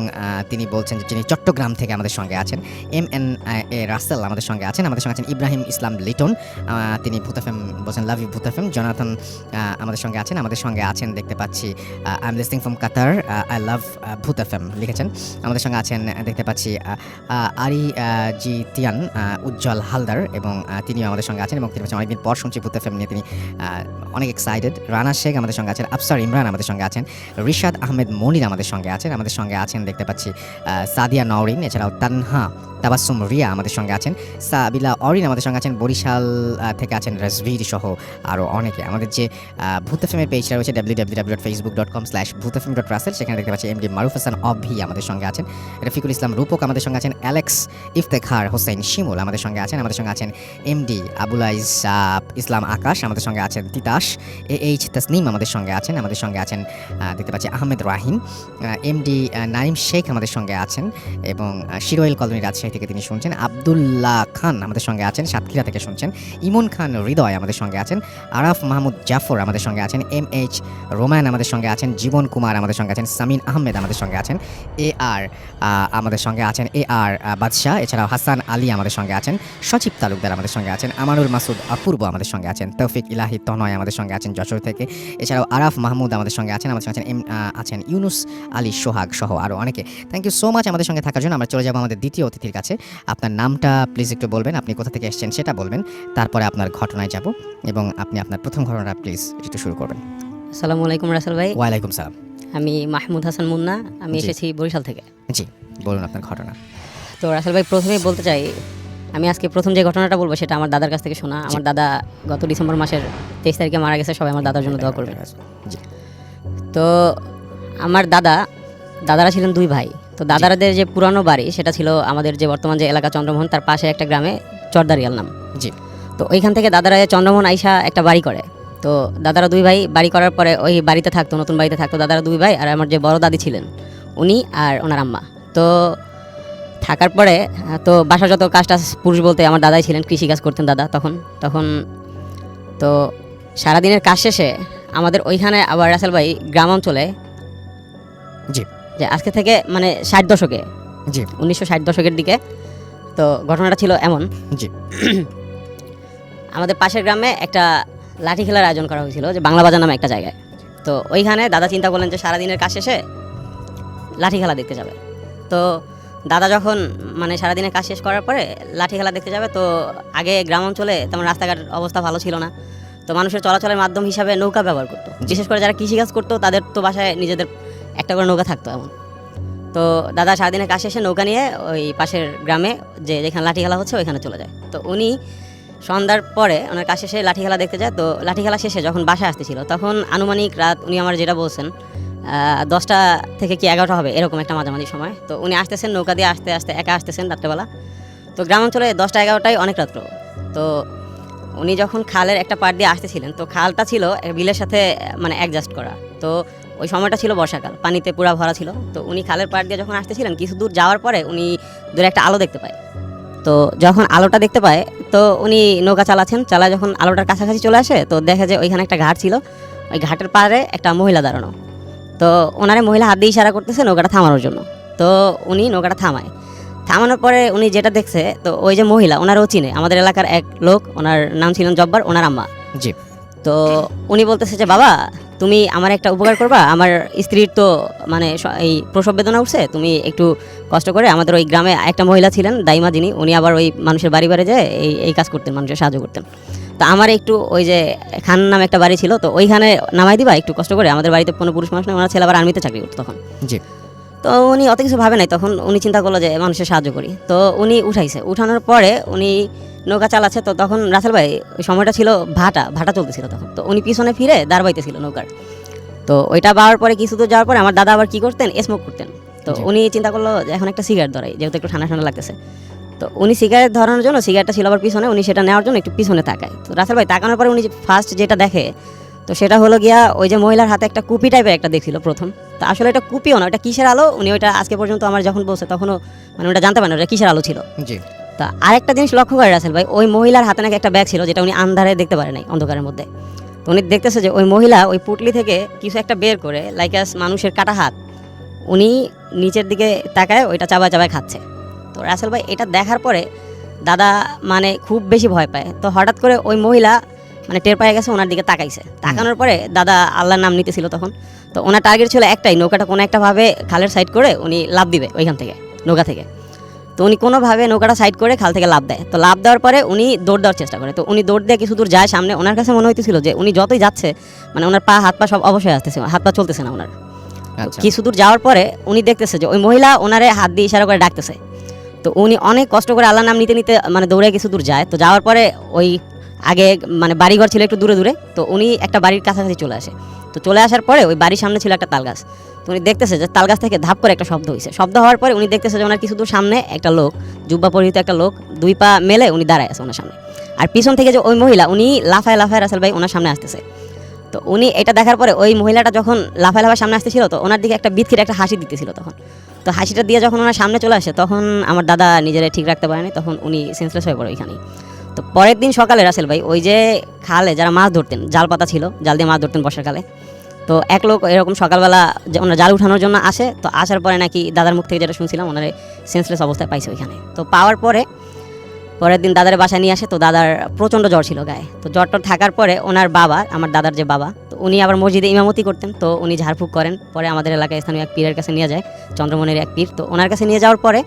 তিনি বলছেন যে তিনি চট্টগ্রাম থেকে আমাদের সঙ্গে আছেন। MNA রাসেল আমাদের সঙ্গে আছেন, আমাদের সঙ্গে আছেন ইব্রাহিম ইসলাম লিটন, তিনি ভূত এফএম বলছেন লাভ ইউ ভূত এফএম। জনাথন আমাদের সঙ্গে আছেন, আমাদের সঙ্গে আছেন দেখতে পাচ্ছি I am listening from Qatar, I love ভূত এফএম লিখেছেন। আমাদের সঙ্গে আছেন দেখতে পাচ্ছি তিয়ান উজ্জ্বল হালদার, এবং তিনিও আমাদের সঙ্গে আছেন, এবং তিনি বলছেন অনেকদিন পর শুনছি ভূত এফএম নিয়ে, তিনি অনেক এক্সাইটেড। রানা শেখ আমাদের সঙ্গে আছেন, আফসার ইমরান আমাদের সঙ্গে আছেন, রিশাদ আহমেদ মনির আমাদের সঙ্গে আছেন, আমাদের সঙ্গে আছেন দেখতে পাচ্ছি সাদিয়া নওরিন, এছাড়াও তানহা তাবাসসুম রিয়া আমাদের সঙ্গে আছেন, সাবিলা অরিন আমাদের সঙ্গে আছেন, বরিশাল থেকে আছেন রাজভীর সহ আরও অনেকে। আমাদের যে ভূত এফএমের পেজটা রয়েছে www.facebook.com/bhutfm.russell, সেখানে দেখতে পাচ্ছি MD মারুফ হাসান অভি আমাদের সঙ্গে আছেন, রফিকুল ইসলাম রূপক আমাদের সঙ্গে আছেন, অ্যালেক্স ইফতেখার হোসেন শিমুল আমাদের সঙ্গে আছেন, আমাদের সঙ্গে আছেন MD আবুল ইসলাম আকাশ, আমাদের সঙ্গে আছেন তিতাস, দাস, এইচ তাসনিম আমাদের সঙ্গে আছেন, দেখতে পাচ্ছি আহমেদ রাহিম, এমডি নাইম শেখ আমাদের সঙ্গে আছেন এবং শিরোয়েল কলোনি রাজশাহী থেকে তিনি শুনছেন, আব্দুল্লাহ খান আমাদের সঙ্গে আছেন, সাতক্ষীরা থেকে শুনছেন, ইমন খান হৃদয় আমাদের সঙ্গে আছেন, আরাফ মাহমুদ জাফর আমাদের সঙ্গে আছেন, MH রোমান আমাদের সঙ্গে আছেন, জীবন কুমার আমাদের সঙ্গে আছেন, সামিন আহমেদ আমাদের সঙ্গে আছেন, AR আমাদের সঙ্গে আছেন, AR বাদশাহ, এছাড়াও হাসান আলী আমাদের সঙ্গে আছেন, সচিব তালুকদার আমাদের সঙ্গে আছেন, আমানুল মাসুদ অপূর্ব আমাদের সঙ্গে আছেন, তৌফিক ইলাহি তনয় আমাদের সঙ্গে আছেন যশোর থেকে, এছাড়াও আরাফ মাহমুদ আমাদের সঙ্গে আছেন, আছেন ইউনুস আলী সোহাগ সহ আরও অনেকে। থ্যাংক ইউ সো মাচ আমাদের সঙ্গে থাকার জন্য। আমরা চলে যাবো আমাদের দ্বিতীয় অতিথির কাছে। আপনার নামটা প্লিজ একটু বলবেন, আপনি কোথা থেকে এসেছেন সেটা বলবেন, তারপরে আপনার ঘটনায় যাব এবং আপনি আপনার প্রথম ঘটনাটা প্লিজ একটু শুরু করবেন। আসসালামু আলাইকুম রাসেল ভাই। ওয়ালাইকুম সালাম। আমি মাহমুদ হাসান মুন্না, আমি এসেছি বরিশাল থেকে। জি, বলুন আপনার ঘটনা। তো রাসেল ভাই, প্রথমেই বলতে চাই, আমি আজকে প্রথম যে ঘটনাটা বলবো সেটা আমার দাদার কাছ থেকে শোনা। আমার দাদা গত ডিসেম্বর মাসের 23 তারিখে মারা গেছে। সবাই আমার দাদার জন্য দোয়া করবেন। জি। তো আমার দাদারা ছিলেন 2 ভাই। তো দাদারাদের যে পুরানো বাড়ি সেটা ছিল আমাদের যে বর্তমান যে এলাকা চন্দ্রমোহন, তার পাশে একটা গ্রামে চরদারিয়াল নাম। জি। তো ওইখান থেকে দাদারা চন্দ্রমোহন আইসা একটা বাড়ি করে। তো দাদারা 2 ভাই বাড়ি করার পরে ওই বাড়িতে থাকতো, নতুন বাড়িতে থাকতো দাদারা 2 ভাই, আর আমার যে বড় দাদি ছিলেন উনি আর ওনার আম্মা। তো থাকার পরে তো বাসার যত কাজটা, পুরুষ বলতে আমার দাদাই ছিলেন, কৃষিকাজ করতেন দাদা তখন। তো সারাদিনের কাজ শেষে আমাদের ওইখানে আবার রাসেল ভাই গ্রাম অঞ্চলে, জি, যে আজকে থেকে মানে 60 দশকে, জি, 1960 দশকের দিকে। তো ঘটনাটা ছিল এমন, জি, আমাদের পাশের গ্রামে একটা লাঠি খেলার আয়োজন করা হয়েছিল, যে বাংলা বাজার নামে একটা জায়গায়। তো ওইখানে দাদা চিন্তা করলেন যে সারাদিনের কাজ শেষে লাঠি খেলা দেখতে যাবে। তো দাদা যখন মানে সারাদিনের কাজ শেষ করার পরে লাঠি খেলা দেখতে যাবে, তো আগে গ্রাম অঞ্চলে তেমন রাস্তাঘাট অবস্থা ভালো ছিল না। তো মানুষের চলাচলের মাধ্যম হিসাবে নৌকা ব্যবহার করতো, বিশেষ করে যারা কৃষিকাজ করতো তাদের তো বাসায় নিজেদের একটা করে নৌকা থাকতো এমন। তো দাদা সারাদিনের কাজ শেষে নৌকা নিয়ে ওই পাশের গ্রামে যেখানে লাঠি খেলা হচ্ছে ওইখানে চলে যায়। তো উনি সন্ধ্যার পরে ওনার কাজ শেষে লাঠি খেলা দেখতে যায়। তো লাঠি খেলা শেষে যখন বাসায় আসতেছিল তখন আনুমানিক রাত, উনি আমার যেটা বলছেন 10টা থেকে কি 11টা হবে এরকম একটা মাঝামাঝি সময়। তো উনি আসতেছেন নৌকা দিয়ে, আস্তে আস্তে একা আসতেছেন রাত্রেবেলা। তো গ্রাম অঞ্চলে 10টা 11টাই অনেক রাত্র। তো উনি যখন খালের একটা পাড় দিয়ে আসতেছিলেন, তো খালটা ছিল বিলের সাথে মানে অ্যাডজাস্ট করা। তো ওই সময়টা ছিল বর্ষাকাল, পানিতে পুরা ভরা ছিল। তো উনি খালের পাড় দিয়ে যখন আসতেছিলেন, কিছু দূর যাওয়ার পরে উনি দূরে একটা আলো দেখতে পায়। তো যখন আলোটা দেখতে পায়, তো উনি নৌকা চালায় যখন আলোটার কাছাকাছি চলে আসে, তো দেখে যে ওইখানে একটা ঘাট ছিল, ওই ঘাটের পাড়ে একটা মহিলা দাঁড়ানো। তো ওনারে মহিলা হাত দিয়ে ইশারা করতেছে নৌকাটা থামানোর জন্য। তো উনি নৌকাটা থামানোর পরে উনি যেটা দেখছে, তো ওই যে মহিলা ওনারও চিনে, আমাদের এলাকার এক লোক, ওনার নাম ছিলেন জব্বার, ওনার আম্মা। জি। তো উনি বলতেছে যে বাবা, তুমি আমার একটা উপকার করবা, আমার স্ত্রীর তো মানে এই প্রসব বেদনা উঠছে, তুমি একটু কষ্ট করে, আমাদের ওই গ্রামে একটা মহিলা ছিলেন দাইমা, যিনি উনি আবার ওই মানুষের বাড়ি যায় এই কাজ করতেন, মানুষের সাহায্য করতেন। তো আমার একটু ওই যে খান নামে একটা বাড়ি ছিল, তো ওইখানে নামাই দিবা একটু কষ্ট করে, আমাদের বাড়িতে কোনো পুরুষ মানুষ নেই, ওনার ছেলে আবার আর্মিতে চাকরি করতো তখন। জি। তো উনি অত কিছু ভাবে নাই, তখন উনি চিন্তা করলো যে মানুষের সাহায্য করি। তো উনি উঠানোর পরে উনি নৌকা চালাচ্ছে। তো তখন রাসেল ভাই ওই সময়টা ছিল ভাটা চলতেছিল তখন। তো উনি পিছনে ফিরে দাঁড় বাইতেছিল নৌকার। তো ওইটা পাওয়ার পরে কিছু দূর যাওয়ার পরে আমার দাদা আবার কি করতেন, স্মোক করতেন। তো উনি চিন্তা করলো যে এখন একটা সিগারেট ধরাই, যেহেতু একটু ঠান্ডা লাগতেছে। তো উনি সিগারেট ধরানোর জন্য, সিগারেটটা ছিল আবার পিছনে, উনি সেটা নেওয়ার জন্য একটু পিছনে তাকায়। তো রাসেল ভাই তাকানোর পরে উনি ফার্স্ট যেটা দেখে, তো সেটা হলো গিয়া ওই যে মহিলার হাতে একটা কুপি টাইপের একটা দেখছিল প্রথম। তো আসলে এটা কুপিও না, ওটা কিসের আলো, উনি ওইটা আজকে পর্যন্ত আমার যখন বলছে তখনও মানে ওটা জানতে পারেন ওটা কিসের আলো ছিল। জি। তা আরেকটা জিনিস লক্ষ্য করে রাসেল ভাই, ওই মহিলার হাতে নাকি একটা ব্যাগ ছিল, যেটা উনি আন্ধারে দেখতে পারে নাই, অন্ধকারের মধ্যে। তো উনি দেখতেছে যে ওই মহিলা ওই পুটলি থেকে কিছু একটা বের করে, লাইক মানুষের কাটা হাত, উনি নিচের দিকে তাকায় ওইটা চাবায় খাচ্ছে। তো রাসেল ভাই এটা দেখার পরে দাদা মানে খুব বেশি ভয় পায়। তো হঠাৎ করে ওই মহিলা মানে টের পেয়ে গেছে, ওনার দিকে তাকাইছে। তাকানোর পরে দাদা আল্লাহর নাম নিতেছিল তখন। তো ওনার টার্গেট ছিল একটাই, নৌকাটা কোনো একটা ভাবে খালের সাইড করে উনি লাফ দিবে ওইখান থেকে, নৌকা থেকে। তো উনি কোনোভাবে নৌকাটা সাইড করে খাল থেকে লাফ দেয়। তো লাফ দেওয়ার পরে উনি দৌড় দেওয়ার চেষ্টা করে। তো উনি দৌড় দিয়ে কিছু দূর যায় সামনে, ওনার কাছে মনে হইতেছিল যে উনি যতই যাচ্ছে মানে ওনার হাত পা সব অবশ্যই আসতেছে, হাত পা চলতেছে না ওনার। কিছু দূর যাওয়ার পরে উনি দেখতেছে যে ওই মহিলা ওনারে হাত দিয়ে ইশারা করে ডাকতেছে। তো উনি অনেক কষ্ট করে আল্লাহর নাম নিতে মানে দৌড়ে কিছু দূর যায়। তো যাওয়ার পরে ওই আগে মানে বাড়িঘর ছিল একটু দূরে, তো উনি একটা বাড়ির কাছাকাছি চলে আসে। তো চলে আসার পরে ওই বাড়ির সামনে ছিল একটা তালগাছ। তো উনি দেখতেছে যে তালগাছ থেকে ধাপ করে একটা শব্দ হয়েছে। শব্দ হওয়ার পরে উনি দেখতেছে যে ওনার কিছু দূর সামনে একটা লোক, জুব্বা পরিহিত একটা লোক, 2 পা মেলে উনি দাঁড়ায় আছে ওনার সামনে। আর পিছন থেকে যে ওই মহিলা, উনি লাফায় রাসেল ভাই ওনার সামনে আসতেছে। তো উনি এটা দেখার পরে ওই মহিলাটা যখন লাফায় লাফায় সামনে আসতেছিল, তো ওনার দিকে একটা বিৎকির একটা হাসি দিতেছিল তখন। তো হাসিটা দিয়ে যখন ওনার সামনে চলে আসে, তখন আমার দাদা নিজেরা ঠিক রাখতে পারেনি, তখন উনি সেন্সলেস হয়ে পড়ে ওইখানেই। তো পরের দিন সকালে রাসেল ভাই ওই যে খালে যারা মাছ ধরতেন, জাল পাতা ছিল, জাল দিয়ে মাছ ধরতেন বর্ষাকালে, তো এক লোক এরকম সকালবেলা ওনারা জাল উঠানোর জন্য আসে। তো আসার পরে নাকি দাদার মুখ থেকে যেটা শুনছিলাম, ওনারে সেন্সলেস অবস্থায় পাইছে ওইখানে। তো পাওয়ার পরে পরের দিন দাদার বাসায় নিয়ে আসে। তো দাদার প্রচণ্ড জ্বর ছিল গায়ে। তো জ্বরটা থাকার পরে ওনার বাবা, আমার দাদার যে বাবা, তো উনি আবার মসজিদে ইমামতি করতেন, তো উনি ঝাড়ফুঁক করেন। পরে আমাদের এলাকায় স্থানীয় এক পীরের কাছে নিয়ে যায়, চন্দ্রমণির এক পীর। তো ওনার কাছে নিয়ে যাওয়ার পরে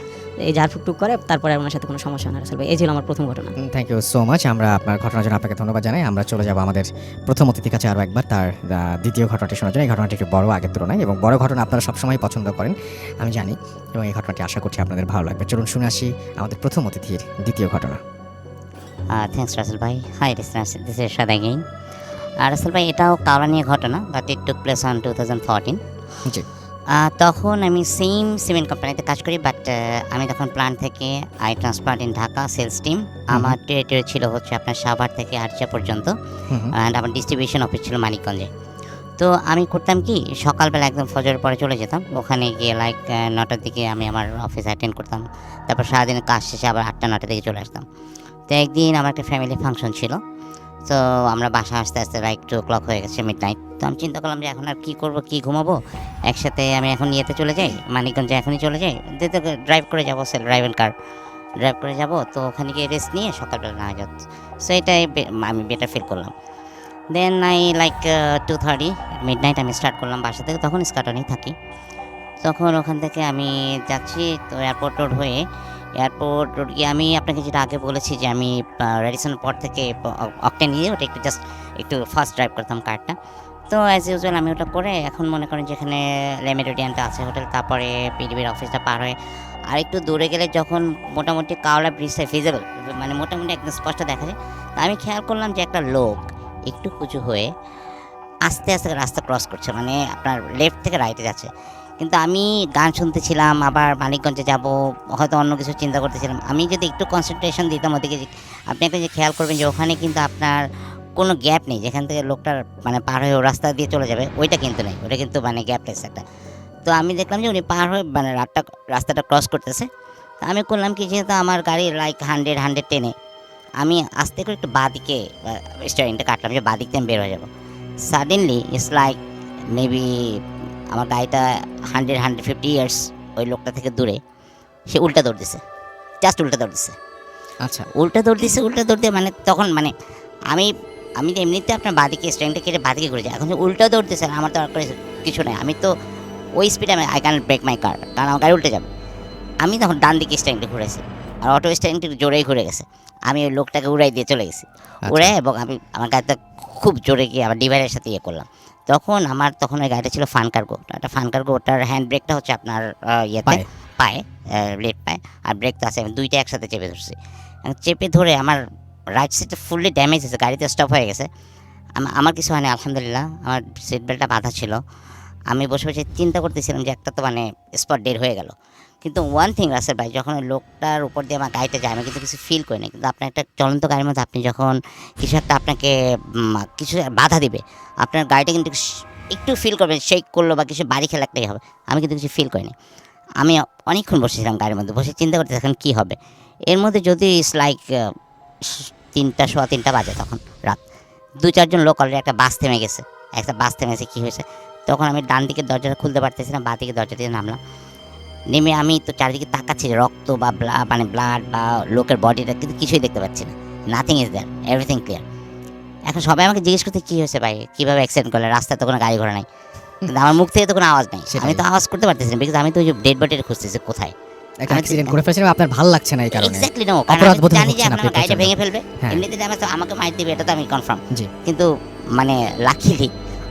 এই ঝাড়ফুঁক করে, তারপরে ওনার সাথে কোনো সমস্যা না রাসেল ভাই। এই ছিল আমার প্রথম ঘটনা। Thank you so much. আমরা আপনার ঘটনার জন্য আপনাকে ধন্যবাদ জানাই। আমরা চলে যাব আমাদের প্রথম অতিথির কাছে আরও একবার তার দ্বিতীয় ঘটনাটি শোনার জন্য। এই ঘটনাটি একটু বড় আগের তুলনায়, এবং বড় ঘটনা আপনারা সবসময় পছন্দ করেন আমি জানি, এবং এই ঘটনাটি আশা করছি আপনাদের ভালো লাগবে। চলুন শুনে আসি আমাদের প্রথম অতিথির দ্বিতীয় ঘটনা। থ্যাংকস রাসেল ভাই। Hi this is Ershad again. Rasel ভাই, এটাও কাওড়া নিয়ে ঘটনা, but it took place on 2014। জি। তখন আমি সেম সিমেন্ট কোম্পানিতে কাজ করি, বাট আমি তখন প্ল্যান্ট থেকে I transfer in Dhaka sales team. আমার টেরিটরি ছিল হচ্ছে আপনার সাভার থেকে আরচা পর্যন্ত, অ্যান্ড আমার ডিস্ট্রিবিউশন অফিস ছিল মানিকগঞ্জে। তো আমি করতাম কি, সকালবেলা একদম ফজরের পরে চলে যেতাম ওখানে গিয়ে, লাইক 9টার দিকে আমি আমার অফিস অ্যাটেন্ড করতাম। তারপর সারাদিনের কাজ শেষে আবার 8টা-9টার দিকে চলে আসতাম। তো একদিন আমার একটা ফ্যামিলি ফাংশন ছিল, তো আমরা বাসা আসতে আসতে লাইক 2 o'clock হয়ে গেছে, মিড নাইট। তো আমি চিন্তা করলাম যে এখন আর কী করবো, কী ঘুমাবো, একসাথে আমি এখন ইয়েতে চলে যাই, মানিকগঞ্জে এখনই চলে যাই, ড্রাইভ করে যাবো, ড্রাইভ করে যাবো। তো ওখানে গিয়ে রেস্ট নিয়ে সকালবেলা না যাচ্ছে, সো এটাই আমি বেটার ফিল করলাম। Then I like 2:30 midnight আমি স্টার্ট করলাম বাসা থেকে, তখন স্কাটনেই থাকি। তখন ওখান থেকে আমি যাচ্ছি, তো এয়ারপোর্ট রোড হয়ে গিয়ে আমি আপনাকে যেটা আগে বলেছি যে আমি রেডিসনের পর থেকে অকটেন নিয়ে ওটা একটু ফাস্ট ড্রাইভ করতাম কারটা। তো অ্যাজ ইউজুয়াল আমি ওটা করে এখন মনে করেন যেখানে লেমেরিডিয়ানটা আছে হোটেল, তারপরে পিডিবির অফিসটা পার হয়ে আর একটু দূরে গেলে যখন মোটামুটি কাওড়া ব্রিজটা ফিজেবল, মানে মোটামুটি একদম স্পষ্ট দেখা যায়। তো আমি খেয়াল করলাম যে একটা লোক একটু উঁচু হয়ে আস্তে আস্তে রাস্তা ক্রস করছে, মানে আপনার লেফট থেকে রাইটে যাচ্ছে। কিন্তু আমি গান শুনতেছিলাম, আবার মানিকগঞ্জে যাব, হয়তো অন্য কিছু চিন্তা করতেছিলাম। আমি যদি একটু কনসেন্ট্রেশন দিতাম ওদিকে, আপনি একটা যে খেয়াল করবেন যে ওখানে কিন্তু আপনার কোনো গ্যাপ নেই, যেখান থেকে লোকটার মানে পার হয়ে রাস্তা দিয়ে চলে যাবে, ওইটা কিন্তু নেই, ওটা কিন্তু মানে গ্যাপলেস একটা। তো আমি দেখলাম যে উনি পার হয়ে মানে রাস্তাটা ক্রস করতেছে। তো আমি করলাম কি, যেহেতু আমার গাড়ি লাইক 110 আমি আস্তে করে একটু বাঁদিকে স্টিয়ারিংটা কাটলাম যে বাঁদিক থেকে আমি বের হয়ে যাবো। সাডেনলি ইটস লাইক মেবি আমার গাড়িটা 100-150 ইয়ার্স ওই লোকটা থেকে দূরে সে উল্টা দৌড় দিছে, জাস্ট উল্টা দৌড় দিছে। আচ্ছা। উল্টা দৌড় দিয়ে মানে তখন মানে আমি তো এমনিতে আপনার বাঁদিকে স্ট্যান্ডটা কেটে বাঁদিকে ঘুরে যাই, এখন যে উল্টা দৌড় দিছে আমার তো আর কিছু নেই, আমি তো ওই স্পিডে আই ক্যান ব্রেক মাই কার, কারণ আমার গাড়ি উল্টে যাবে। আমি তখন ডান দিকে স্ট্যান্ডে ঘুরেছি, আর অটো স্ট্যান্ডটি জোরেই ঘুরে গেছে। আমি ওই লোকটাকে উড়াই দিয়ে চলে গেছি, উড়ে, এবং আমি আমার গাড়িটা খুব জোরে গিয়ে আমার ডিভাইডের সাথে ইয়ে করলাম। তখন ওই গাড়িটা ছিল ফান কার্গো, একটা ফান কার্গো, ওটার হ্যান্ড ব্রেকটা হচ্ছে আপনার ইয়েতে পায়ে, লেফট পায়ে, আর ব্রেক তো আছে, আমি দুইটা একসাথে চেপে ধরছি। চেপে ধরে আমার রাইট সাইডটা ফুললি ড্যামেজ হয়েছে, গাড়িতে স্টপ হয়ে গেছে। আমার কিছু হয়নি আলহামদুলিল্লাহ, আমার সিট বেল্টটা বাঁধা ছিল। আমি বসে বসে চিন্তা করতেছিলাম যে একটা তো মানে স্পট ডেড হয়ে গেল। কিন্তু ওয়ান থিং রাসেল ভাই, যখন ওই লোকটার উপর দিয়ে আমার গাড়িটা যায় আমি কিন্তু কিছু ফিল করি না, কিন্তু আপনার একটা চলন্ত গাড়ির মধ্যে আপনি যখন কিছু একটা আপনাকে কিছু বাধা দিবে, আপনার গাড়িটা কিন্তু একটু ফিল করবেন, শেক করলো বা কিছু বাড়ি খেলা একটাই হবে। আমি কিন্তু কিছু ফিল করিনি। আমি অনেকক্ষণ বসেছিলাম গাড়ির মধ্যে, বসে চিন্তা করতে এখন কী হবে। এর মধ্যে যদি ইটস লাইক 3টা বাজে, তখন রাত 2-4জন লোক অলরেডি একটা বাস থেমে গেছে, কী হয়েছে। তখন আমি ডান দিকের দরজাটা খুলতে পারতেছি না, বাঁ দিকের দরজা দিয়ে নামলাম। নেমে আমি তো চারিদিকে তাকাচ্ছি, রক্ত বা মানে ব্লাড বা লোকের বডিটা কিন্তু কিছুই দেখতে পাচ্ছি না, nothing is there, everything clear. এখন সবাই আমাকে জিজ্ঞেস করতে কী হয়েছে ভাই, কীভাবে অ্যাক্সিডেন্ট করলে, রাস্তায় তো কোনো গাড়ি ঘোড়া নাই, কিন্তু আমার মুখ থেকে তো কোনো আওয়াজ নেই, আমি তো আওয়াজ করতে পারতেছি না, বিকজ আমি তো ওই যে ডেড বডিটা খুঁজতেছি কোথায়। অ্যাক্সিডেন্ট করে ফেলেছেন, আপনার ভালো লাগছে না এই কারণে। এক্স্যাক্টলি নো, কারণ আমি জানি যে আপনার গাড়িটা ভেঙে ফেলবে, এমনিতে আমাকে মাইর দিবে, এটা তো আমি কনফার্ম। কিন্তু মানে লাকিলি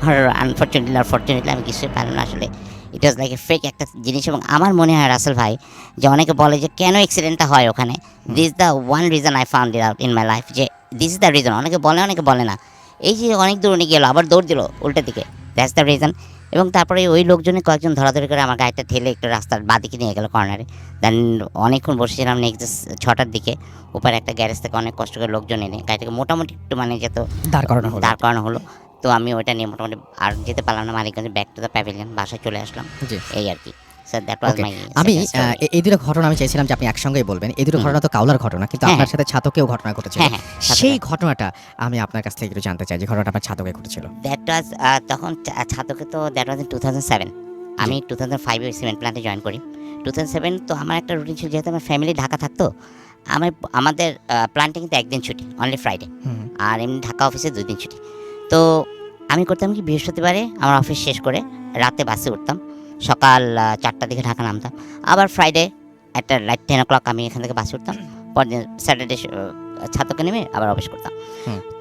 আর আনফর্চুনেটলি আমি কিছুই পারলাম না আসলে। ইট ওয়াজ লাইক এ ফেক একটা জিনিস। এবং আমার মনে হয় রাসেল ভাই, যে অনেকে বলে যে কেন অ্যাক্সিডেন্টটা হয় ওখানে, this the one reason I found it out in my life, যে দিস ইজ দ্য রিজন। অনেকে বলে না, এই যে অনেক দূর উনি গেল আবার দৌড় দিল উল্টো দিকে, দ্যাটস দ্য রিজন। এবং তারপরে ওই লোকজনে কয়েকজন ধরাধরি করে আমার গাড়িটা ঠেলে একটু রাস্তার বাঁদিকে নিয়ে গেল কর্নারে। দেন অনেকক্ষণ বসেছিলাম, নেক্সট 6টার দিকে উপরে একটা গ্যারেজ থেকে অনেক কষ্ট করে লোকজন এনে গাড়িটাকে মোটামুটি একটু মানে যেত দাঁড় করানো হলো। তো আমি ওইটা নিয়ে মোটামুটি আর যেতে পারলাম না মানিকগঞ্জে, ব্যাক টু দ্য প্যাভিলিয়ন, বাসায় চলে আসলাম, জি। এই আর কি। স্যার দ্যাট ওয়াজ ওকে। মাই আমি এই দুটো ঘটনা আমি চাইছিলাম যে আপনি একসঙ্গেই বলবেন। এই দুটো ঘটনা তো কাউলার ঘটনা, কিন্তু হ্যাঁ, আপনার সাথে ছাতকেও ঘটনা ঘটেছিল। হ্যাঁ, ছাতকে। সেই ঘটনাটা আমি আপনার কাছ থেকে একটু জানতে চাই, যে ঘটনাটা আপনার ছাতকে ঘটেছিল। দ্যাট ওয়াজ তখন ছাতকে তো দ্যাট ওয়াজ ইন 2007। আমি 2005 এ সিমেন্ট প্ল্যান্টে জয়েন করি। 2007 তো আমার একটা রুটিন ছিল, যেহেতু আমার ফ্যামিলি ঢাকা থাকতো, আমাদের প্ল্যান্টে কিন্তু একদিন ছুটি, অনলি ফ্রাইডে, আর এমনি ঢাকা অফিসে 2 দিন ছুটি। তো আমি করতাম কি, বৃহস্পতিবারে আমার অফিস শেষ করে রাতে বাসে উঠতাম, সকাল 4টার দিকে ঢাকা নামতাম, আবার ফ্রাইডে একটা 10 o'clock আমি এখান থেকে বাসে উঠতাম, পরদিন স্যাটারডে ছাতকে নেমে আবার অফিস করতাম।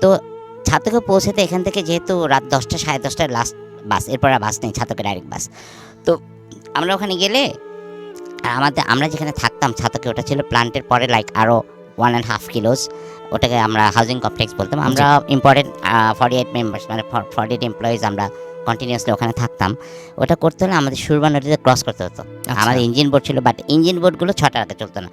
তো ছাতকে পৌঁছাতে এখান থেকে যেহেতু রাত 10টা 10:30টায় লাস্ট বাস, এরপর আর বাস নেই, ছাতকে ডাইরেক্ট বাস। তো আমরা ওখানে গেলে আমরা যেখানে থাকতাম ছাতকে, ওটা ছিল প্ল্যান্টের পরে লাইক আরও 1.5 কিলোস, ওটাকে আমরা হাউজিং কমপ্লেক্স বলতাম। আমরা ইম্পর্টেন্ট 48 মেম্বার্স, মানে 48 এমপ্লয়িজ আমরা কন্টিনিউয়াসলি ওখানে থাকতাম। ওটা করতে হলে আমাদের সুরমা নদীতে ক্রস করতে হতো। আমাদের ইঞ্জিন বোট ছিল, বাট ইঞ্জিন বোটগুলো 6টার আগে চলতো না,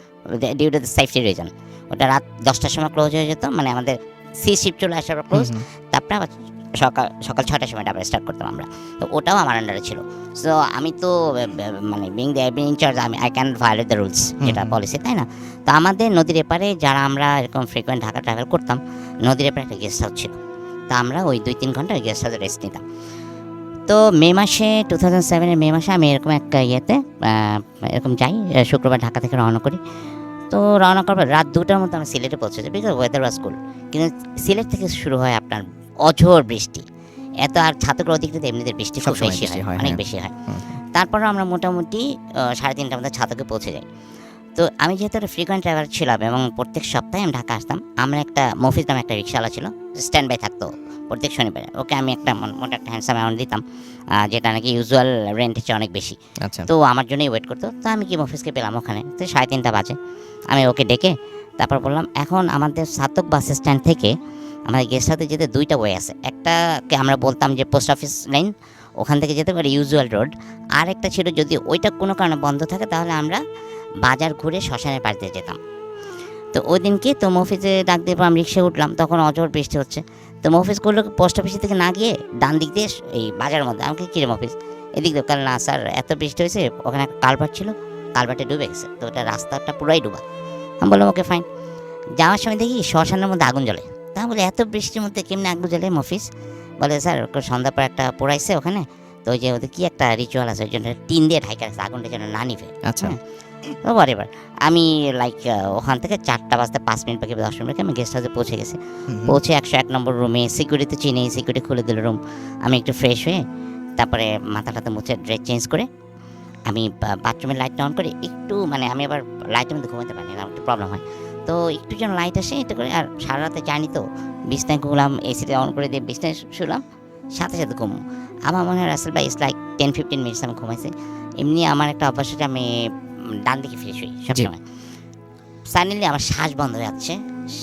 due to the safety reason. ওটা রাত 10টার সময় ক্লোজ হয়ে যেত, মানে আমাদের সি শিপ চলে আসার পর ক্লোজ, তারপরে আবার সকাল 6টার সময় আবার স্টার্ট করতাম আমরা। তো ওটাও আমার আন্ডারে ছিল। সো আমি তো মানে being the in-charge, I can violate the rules, যেটা পলিসি, তাই না? তো আমাদের নদীর এপারে যারা আমরা এরকম ফ্রিকোয়েন্ট ঢাকা ট্রাভেল করতাম, নদীর এপারে একটা গেস্ট হাউস ছিল। তা আমরা ওই 2-3 ঘন্টা ওই গেস্ট হাউসে রেস্ট নিতাম। তো মে মাসে 2007-এর মে মাসে আমি এরকম একটা ইয়েতে এরকম যাই, শুক্রবার ঢাকা থেকে রওনা করি। তো রওনা করবার রাত 2টার মতো আমরা সিলেটে পৌঁছে যাই, বিকজ ওয়েদার ওয়াজ কুল। কিন্তু সিলেট থেকে শুরু হয় আপনার অঝোর বৃষ্টি, এত আর ছাতকের অধিকৃত এমনিতে বৃষ্টি খুব বেশি হয়, অনেক বেশি হয়। তারপরও আমরা মোটামুটি 3:30টার মধ্যে ছাতকে পৌঁছে যাই। তো আমি যেহেতু একটা ফ্রিকোয়েন্ট ট্রাভেলার ছিলাম এবং প্রত্যেক সপ্তাহে আমি ঢাকা আসতাম, আমরা একটা মফিজ নামে একটা রিক্সাওয়ালা ছিল, স্ট্যান্ড বাই থাকতো প্রত্যেক শনিবারে। ওকে আমি একটা মোটা একটা হ্যান্ডসাম অ্যামাউন্ট দিতাম, যেটা নাকি ইউজুয়াল রেন্ট হচ্ছে অনেক বেশি। তো আমার জন্যই ওয়েট করতো। তো আমি কি মফিজকে পেলাম ওখানে, তো 3:30 বাজে। আমি ওকে ডেকে তারপর বললাম, এখন আমাদের ছাতক বাস স্ট্যান্ড থেকে আমাদের গেস্ট হাউসে যেতে 2টা ওয়ে আছে। একটাকে আমরা বলতাম যে পোস্ট অফিস লাইন, ওখান থেকে যেতে পারি ইউজুয়াল রোড। আর একটা ছিল, যদি ওইটা কোনো কারণে বন্ধ থাকে তাহলে আমরা বাজার ঘুরে শ্মশানের পাশ দিয়ে যেতাম। তো ওই দিনকে তো মফিজে ডাক দিয়ে আমি রিক্সায় উঠলাম, তখন অজোর বৃষ্টি হচ্ছে। তো মফিজ করলো পোস্ট অফিস থেকে না গিয়ে ডান দিক দিয়ে এই বাজারের মধ্যে। আমাকে কিরে মফিজ এদিক দিয়ে, কারণ না স্যার এত বৃষ্টি হয়েছে, ওখানে একটা কালভার্ট ছিল, কালভার্টে ডুবে গেছে, তো ওটা রাস্তাটা পুরাই ডুবা। আমি বললাম ওকে ফাইন। যাওয়ার সময় দেখি শ্মশানের মধ্যে আগুন জ্বলে। তা বলে এত বৃষ্টির মধ্যে কেমনি আগুন জ্বলে মফিজ? বলে স্যার সন্ধ্যার পর একটা পোড়াইছে ওখানে, তো ওই যে ওদের কি একটা রিচুয়াল আছে, ওই জন্য টিন দিয়ে ঢাকা রাখছে, আগুনটা যেন না নিভে। আচ্ছা, এবার আমি লাইক ওখান থেকে 4টা বাজতে 5 মিনিট বাকি 10 মিনিট বাকি আমি গেস্ট হাউসে পৌঁছে গেছি। পৌঁছে 101 নম্বর রুমে সিকিউরিটি চিনি, সিকিউরিটি খুলে দিল রুম। আমি একটু ফ্রেশ হয়ে তারপরে মাথাটাতে মুছে ড্রেস চেঞ্জ করে আমি বাথরুমের লাইটটা অন করে একটু, মানে আমি আবার লাইটের মধ্যে ঘুমাতে পারি না, একটু প্রবলেম হয়। তো একটু যেন লাইট আসে এটা করে, আর সারা রাতে জানি তো বিছনায় ঘুমলাম, এসিটা অন করে দিয়ে বিছনায় শুলাম, সাথে সাথে ঘুম। আমার মনে হয় রাসেল ভাই ইটস লাইক 10-15 মিনিটস আমি ঘুমাইছি। এমনি আমার একটা অভ্যাস আছে, আমি ডান দিকে ফ্রেশ হই সবসময়। সাডেনলি আমার শ্বাস বন্ধ হয়ে যাচ্ছে,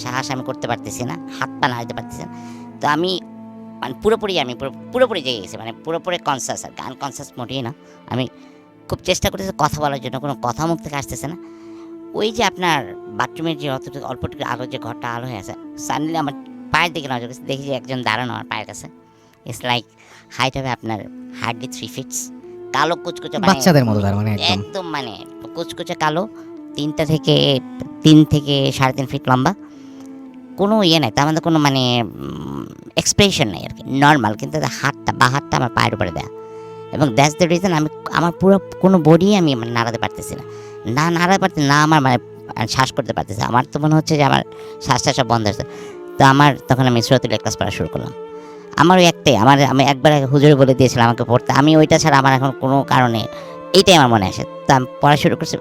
শ্বাস আমি করতে পারতেছি না, হাত পা নাড়াতে পারতেছি না। তো আমি মানে পুরোপুরি জেগে গেছি, মানে পুরোপুরি কনসাস, আর আনকনসাস মোটেই না। আমি খুব চেষ্টা করতেছি কথা বলার জন্য, কোনো কথা মুখ থেকে আসতেছে না। ওই যে আপনার বাথরুমের যে অল্পটুকু আলো, যে ঘরটা আলো হয়ে আছে, সাডেনলি আমার পায়ের দিকে নজর গেছে, দেখি যে একজন দাঁড়ানো আমার পায়ের কাছে। ইটস লাইক হাইট হবে আপনার হার্ডলি 3 ফিট, কালো কুচকুচে, বাচ্চাদের মতো, তার মানে একদম মানে কুচকুচে কালো, 3 থেকে 3.5 ফিট লম্বা, কোনো ইয়ে নাই তার মধ্যে, কোনো মানে এক্সপ্রেশন নাই আর কি, নর্মাল। কিন্তু বা হাতটা আমার পায়ের উপরে দেয়া, এবং দ্যাটস দ্য রিজন আমি আমার পুরো কোনো বডি আমি মানে নাড়াতে পারতেছি না নাড়াতে পারতেছি না, আমার মানে শ্বাস করতে পারতেছি। আমার তো মনে হচ্ছে যে আমার শ্বাসটা সব বন্ধ হয়েছে। তো তখন আমি সূরাতুল ইখলাস পড়া শুরু করলাম। আমার ওই একটাই, আমি একবার হুজুরে বলে দিয়েছিলাম আমাকে পড়তে, আমি ওইটা ছাড়া আমার এখন কোনো কারণে এইটাই আমার মনে আসে। তো আমি পড়া শুরু করছি,